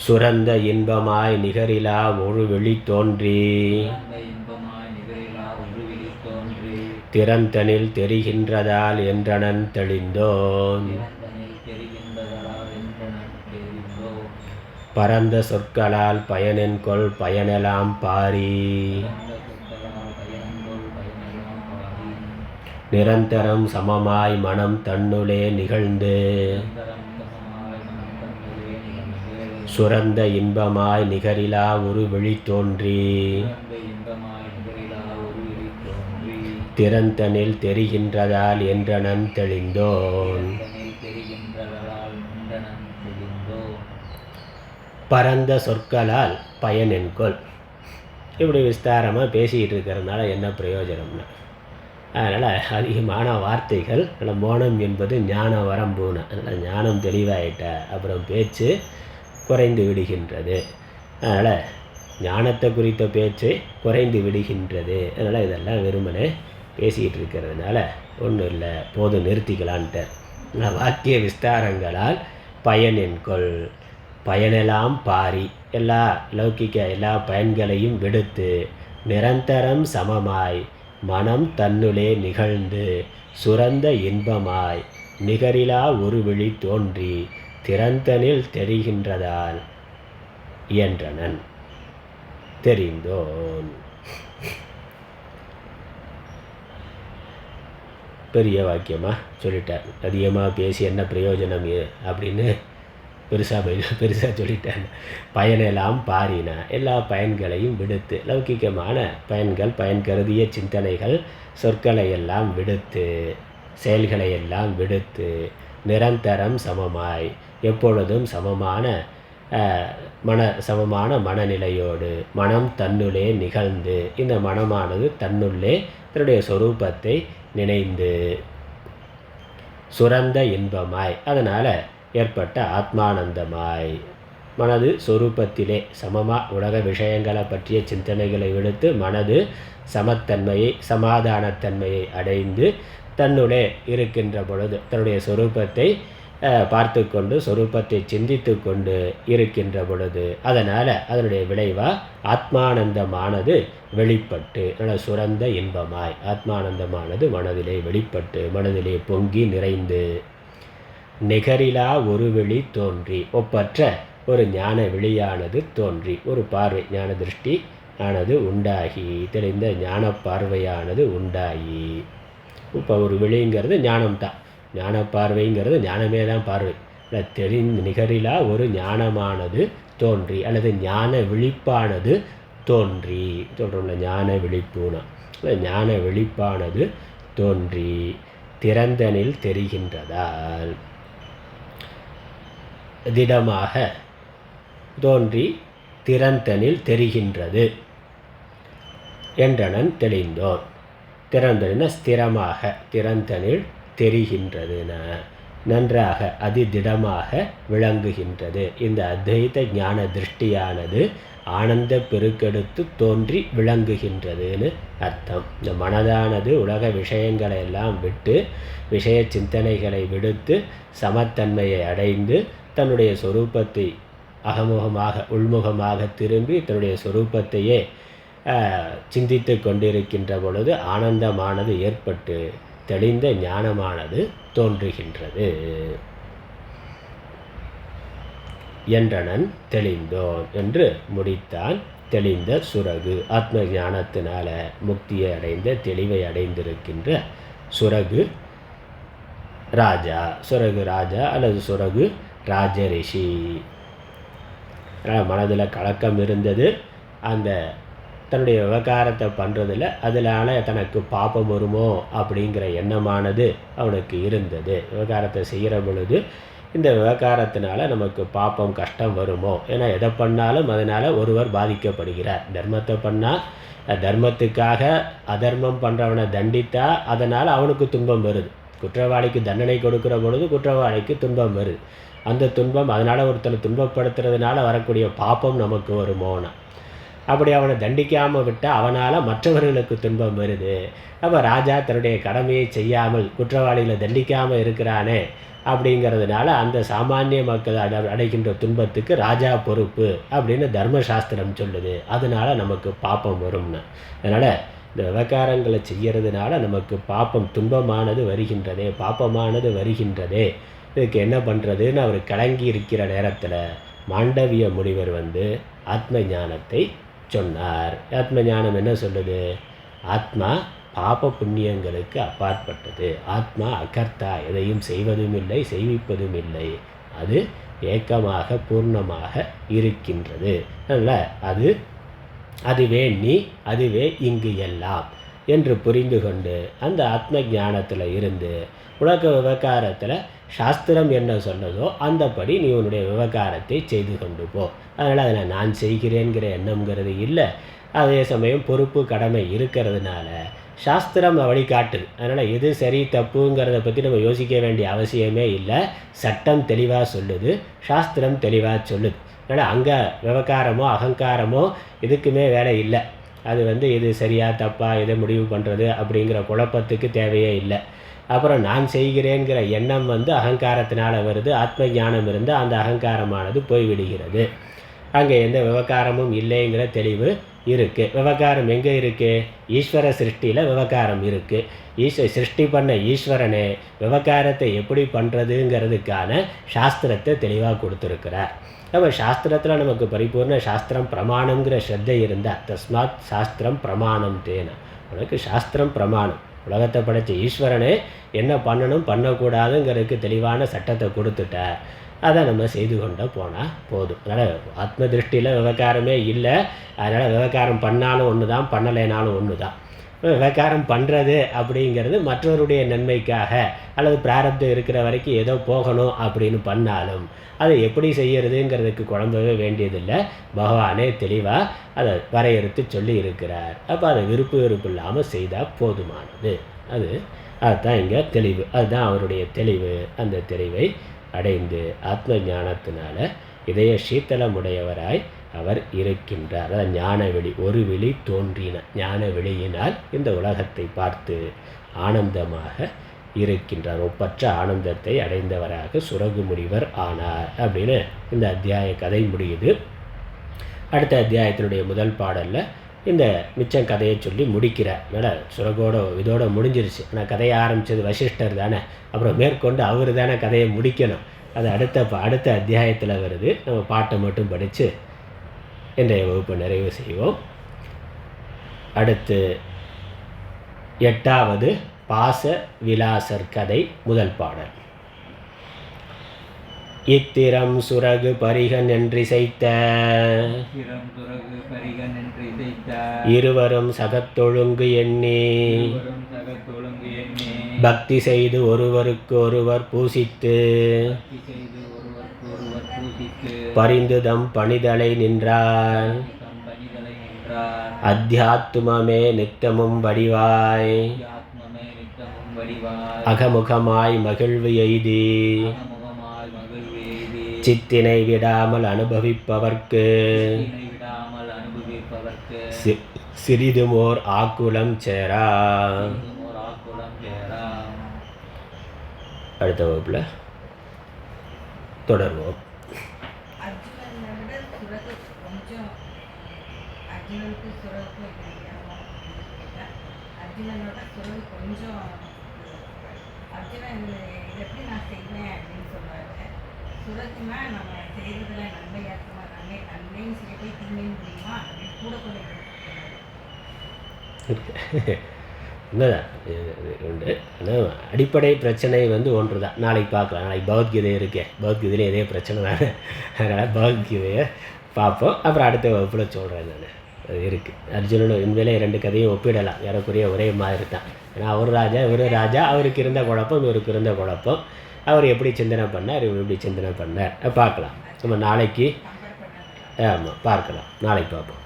சுரந்த இன்பமாய் நிகரிலா ஒரு வெளி தோன்றி, திறந்தனில் தெரிகின்றதால் என்றனன் தெளிந்தோன். பரந்த சொற்களால் பயனென்கொள் பயனெலாம் பாரி, நிரந்தரம் சமமாய் மனம் தன்னுளே நிகழ்ந்து, சுரந்த இன்பமாய் நிகரிலா ஒரு வெளி தோன்றி, திறந்தனில் தெரிகின்றதால் என்றனன் தெளிந்தோன். பரந்த சொற்களால் பயனென்கொள். இப்படி விஸ்தாரமாக பேசிக்கிட்டு இருக்கிறதுனால என்ன பிரயோஜனம்னா, அதனால் அதிகமான வார்த்தைகள், அதில் மோனம் என்பது ஞான வரம்புன்னு, அதனால் ஞானம் தெளிவாயிட்ட அப்புறம் பேச்சு குறைந்து விடுகின்றது. அதனால் ஞானத்தை குறித்த பேச்சு குறைந்து விடுகின்றது. அதனால் இதெல்லாம் வெறுமனே பேசிக்கிட்டு இருக்கிறதுனால ஒன்றும் இல்லை, போதும் நிறுத்திக்கலான்ட்டு. வாக்கிய விஸ்தாரங்களால் பயனென்கொள், பயனெல்லாம் பாரி, எல்லா லௌகிக்க எல்லா பயன்களையும் விடுத்து, நிரந்தரம் சமமாய் மனம் தன்னுளே நிகழ்ந்து, சுரந்த இன்பமாய் நிகரிலா ஒரு விழி தோன்றி, திறந்தனில் தெரிகின்றதால் என்றனன் தெரிந்தோன். பெரிய வாக்கியமாக சொல்லிட்டார். அதிகமாக பேசி என்ன பிரயோஜனம் அப்படின்னு பெருசாக சொல்லிட்டேன். பயனெல்லாம் பாரின, எல்லா பயன்களையும் விடுத்து, லௌகிகமான பயன்கள், பயன் கருதிய சிந்தனைகள், சொற்களை எல்லாம் விடுத்து, செயல்களை எல்லாம் விடுத்து, நிரந்தரம் சமமாய், எப்பொழுதும் சமமான மனநிலையோடு, மனம் தன்னுள்ளே நிகழ்ந்து, இந்த மனமானது தன்னுள்ளே தன்னுடைய சொரூபத்தை நினைந்து, சுரந்த இன்பமாய், அதனால் ஏற்பட்ட ஆத்மானந்தமாய், மனது சொரூபத்திலே சமமாக உலக விஷயங்களை பற்றிய சிந்தனைகளை விடுத்து மனது சமத்தன்மையை, சமாதானத்தன்மையை அடைந்து தன்னுள்ளே இருக்கின்ற பொழுது, தன்னுடைய சொரூபத்தை பார்த்து கொண்டு, சொரூபத்தை சிந்தித்து கொண்டு இருக்கின்ற பொழுது, அதனால் அதனுடைய விளைவாக ஆத்மானந்தமானது வெளிப்பட்டு, சுரந்த இன்பமாய் ஆத்மானந்தமானது மனதிலே வெளிப்பட்டு, மனதிலே பொங்கி நிறைந்து, நிகரிலா ஒரு வெளி தோன்றி, ஒப்பற்ற ஒரு ஞான வெளியானது தோன்றி, ஒரு பார்வை, ஞான திருஷ்டி ஆனது உண்டாகி, தெளிந்த ஞான பார்வையானது உண்டாகி. இப்போ ஒரு வெளிங்கிறது ஞானம்தான், ஞான பார்வைங்கிறது ஞானமே தான் பார்வை. நிகரிலா ஒரு ஞானமானது தோன்றி, அல்லது ஞான விழிப்பானது தோன்றி சொல்கிறோம்ல, ஞான விழிப்புனா ஞான விழிப்பானது தோன்றி திறந்தனில் தெரிகின்றதால், திடமாக தோன்றி திறந்தனில் தெரிகின்றது என்றனன் தெளிந்தோன். திறந்தன ஸ்திரமாக, திறந்தனில் தெரிகின்றதுன நன்றாக, அதிதிடமாக விளங்குகின்றது. இந்த அத்வைத ஞான திருஷ்டியானது ஆனந்த பெருக்கெடுத்து தோன்றி விளங்குகின்றதுன்னு அர்த்தம். இந்த மனதானது உலக விஷயங்களை எல்லாம் விட்டு, விஷய சிந்தனைகளை விடுத்து சமத்தன்மையை அடைந்து தன்னுடைய சொரூபத்தை அகமுகமாக, உள்முகமாக திரும்பி தன்னுடைய சொரூபத்தையே சிந்தித்து கொண்டிருக்கின்ற பொழுது ஆனந்தமானது ஏற்பட்டு தெளிந்த ஞானமானது தோன்றுகின்றது என்றனன் தெளிந்தோன் என்று முடித்தான். தெளிந்த சுரகு, ஆத்ம ஞானத்தினால முக்தியை அடைந்த, தெளிவை அடைந்திருக்கின்ற சுரகு ராஜா, சுரகு ராஜா அல்லது சுரகு ராஜரிஷி. மனதில் கலக்கம் இருந்தது, அந்த தன்னுடைய விவகாரத்தை பண்ணுறதில் அதனால தனக்கு பாப்பம் வருமோ அப்படிங்கிற எண்ணமானது அவனுக்கு இருந்தது. விவகாரத்தை செய்கிற பொழுது இந்த விவகாரத்தினால நமக்கு பாப்பம், கஷ்டம் வருமோ, ஏன்னா எதை பண்ணாலும் அதனால் ஒருவர் பாதிக்கப்படுகிறார். தர்மத்தை பண்ணால், தர்மத்துக்காக அதர்மம் பண்ணுறவனை தண்டித்தா அதனால் அவனுக்கு துன்பம் வருது. குற்றவாளிக்கு தண்டனை கொடுக்குற பொழுது குற்றவாளிக்கு துன்பம் வருது. அந்த துன்பம், அதனால் ஒருத்தனை துன்பப்படுத்துறதுனால வரக்கூடிய பாப்பம் நமக்கு வருமோனா, அப்படி அவனை தண்டிக்காமல் விட்டால் அவனால் மற்றவர்களுக்கு துன்பம் வருது. அப்போ ராஜா தன்னுடைய கடமையை செய்யாமல் குற்றவாளிகளை தண்டிக்காமல் இருக்கிறானே அப்படிங்கிறதுனால அந்த சாமானிய மக்கள் அடைகின்ற துன்பத்துக்கு ராஜா பொறுப்பு அப்படின்னு தர்மசாஸ்திரம் சொல்லுது. அதனால் நமக்கு பாப்பம் வரும்னு. அதனால் இந்த விவகாரங்களை செய்கிறதுனால நமக்கு பாப்பம், துன்பமானது வருகின்றதே, பாப்பமானது வருகின்றதே, இதுக்கு என்ன பண்ணுறதுன்னு அவர் கலங்கி இருக்கிற நேரத்தில் மாண்டவிய முனிவர் ஆத்ம ஞானத்தை சொன்னார். ஆத்ம ஞானம் என்ன சொல்லுது? ஆத்மா பாப புண்ணியங்களுக்கு அப்பாற்பட்டது. ஆத்மா அகர்த்தா, எதையும் செய்வதும் இல்லை, செய்விப்பதும் இல்லை. அது ஏக்கமாக பூர்ணமாக இருக்கின்றது. அதனால் அதுவே நீ, அதுவே இங்கு எல்லாம் என்று புரிந்து கொண்டு அந்த ஆத்ம ஞானத்தில் இருந்து உலக விவகாரத்தில் சாஸ்திரம் என்ன சொன்னதோ அந்தபடி நீ உன்னுடைய விவகாரத்தை செய்து கொண்டு போ. அதனால் அதில் நான் செய்கிறேங்கிற எண்ணம்ங்கிறது இல்லை. அதே சமயம் பொறுப்பு, கடமை இருக்கிறதுனால சாஸ்திரம் வழிகாட்டுது. அதனால் எது சரி தப்புங்கிறத பற்றி நம்ம யோசிக்க வேண்டிய அவசியமே இல்லை. சட்டம் தெளிவாக சொல்லுது, சாஸ்திரம் தெளிவாக சொல்லுது. அதனால் அங்கே விவகாரமோ அகங்காரமோ இதுக்குமே வேலை இல்லை. அது இது சரியா தப்பா, எதை முடிவு பண்ணுறது அப்படிங்கிற குழப்பத்துக்கு தேவையே இல்லை. அப்புறம் நான் செய்கிறேங்கிற எண்ணம் அகங்காரத்தினால் வருது. ஆத்ம ஞானம் இருந்தால் அந்த அகங்காரமானது போய்விடுகிறது. அங்கே எந்த விவகாரமும் இல்லைங்கிற தெளிவு இருக்குது. விவகாரம் எங்கே இருக்குது? ஈஸ்வர சிருஷ்டியில் விவகாரம் இருக்குது. சிருஷ்டி பண்ண ஈஸ்வரனே விவகாரத்தை எப்படி பண்ணுறதுங்கிறதுக்கான சாஸ்திரத்தை தெளிவாக கொடுத்துருக்கிறார். அப்போ சாஸ்திரத்தில் நமக்கு பரிபூர்ண சாஸ்திரம் பிரமாணங்கிற ஸ்ரத்தை இருந்தால், தஸ்மாத் சாஸ்திரம் பிரமாணம் தேன, உனக்கு சாஸ்திரம் பிரமாணம். உலகத்தை படைத்த ஈஸ்வரனே என்ன பண்ணணும் பண்ணக்கூடாதுங்கிறதுக்கு தெளிவான சட்டத்தை கொடுத்துட்டார். அதை நம்ம செய்து கொண்டு போனால் போதும். அதனால் ஆத்ம திருஷ்டியில் விவகாரமே இல்லை. அதனால் விவகாரம் பண்ணாலும் ஒன்று தான், பண்ணலைனாலும் ஒன்று தான். விவகாரம் பண்ணுறது அப்படிங்கிறது மற்றவருடைய நன்மைக்காக அல்லது பிராரப்தம் இருக்கிற வரைக்கும் ஏதோ போகணும் அப்படின்னு பண்ணாலும் அதை எப்படி செய்யறதுங்கிறதுக்கு குழம்பவே வேண்டியதில்லை. பகவானே தெளிவாக அதை வரையறுத்து சொல்லி இருக்கிறார். அப்போ அதை விருப்பு இல்லாமல் செய்தால் போதுமானது. அதுதான் இங்கே தெளிவு. அதுதான் அவருடைய தெளிவு. அந்த தெளிவை அடைந்து ஆத்ம ஞானத்தினால இதய சீத்தலமுடையவராய் அவர் இருக்கின்றார். அதாவது ஞான வெளி, ஒரு வெளி தோன்றின ஞான வெளியினால் இந்த உலகத்தை பார்த்து ஆனந்தமாக இருக்கின்றார். ஒப்பற்ற ஆனந்தத்தை அடைந்தவராக சுரகு முனிவர் ஆனார் அப்படின்னு இந்த அத்தியாய கதை முடியுது. அடுத்த அத்தியாயத்தினுடைய முதல் பாடலில் இந்த மிச்சம் கதையை சொல்லி முடிக்கிறார். அதனால் இதோட முடிஞ்சிருச்சு. ஆனால் கதையை ஆரம்பித்தது வசிஷ்டர் தானே, அப்புறம் மேற்கொண்டு அவர் தானே கதையை முடிக்கணும். அது அடுத்த அத்தியாயத்தில் வருது. நம்ம பாட்டை மட்டும் படித்து இன்றைய வகுப்பு நிறைவு செய்வோம். அடுத்து 8வது பாச விலாசர் கதை முதல் பாடல். இத்திரம் சுரகு பரிகன் என்றிசைத்த இருவரும் சகத்தொழுங்கு எண்ணி பக்தி செய்து ஒருவருக்கு ஒருவர் பூசித்து பரிந்துதம் பணிதலை நின்றார். அத்தியாத்மமே நித்தமும் வடிவாய் அகமுகமாய் மகிழ்வு எய்தி சித்தினை விடாமல் அனுபவிப்பவர்க்கு சிறிதுமோர் ஆக்குலம் சேரா. அடுத்த வகுப்பில் தொடர்வோம். என்னதான் உண்டு. ஆனால் அடிப்படை பிரச்சனை ஒன்று தான். நாளைக்கு பார்க்கலாம். நாளைக்கு பகவத்கீதை இருக்கே, பகவத்கீதையிலே இதே பிரச்சனை தானே. அதனால் பகவத்கீதையை பார்ப்போம். அப்புறம் அடுத்த வகுப்பில் சொல்கிறேன். நான் அது இருக்குது. அர்ஜுனனும் உண்மையிலே 2 கதையும் ஒப்பிடலாம். ஏறக்குறைய ஒரே மாதிரி தான். ஏன்னா அவர் ராஜா, இவர் ராஜா. அவருக்கு இருந்த குழப்பம், இவருக்கு இருந்த குழப்பம். அவர் எப்படி சிந்தனை பண்ணார், இவர் எப்படி சிந்தனை பண்ணார் பார்க்கலாம். நம்ம நாளைக்கு ஆமாம் பார்க்கலாம். நாளைக்கு பார்ப்போம்.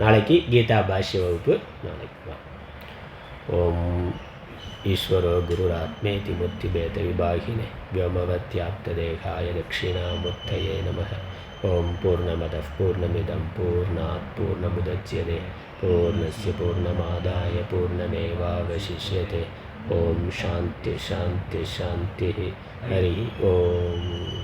நாளைக்கு கீதா பாஷ்ய வகுப்பு நாளைக்கு பார்ப்போம். ஓம் ஈஸ்வரோ குருராத்மேதி முத்திபேத விபாகினே व्योमवत्याप्तदेहाय दक्षिणामूर्तये नमः. ओम पूर्णमदः पूर्णमिदं पूर्णात् पूर्णमुदच्यते पूर्णस्य पूर्णमादाय पूर्णमेवावशिष्यते. ओम शांति शांति शांति. हरि ओम.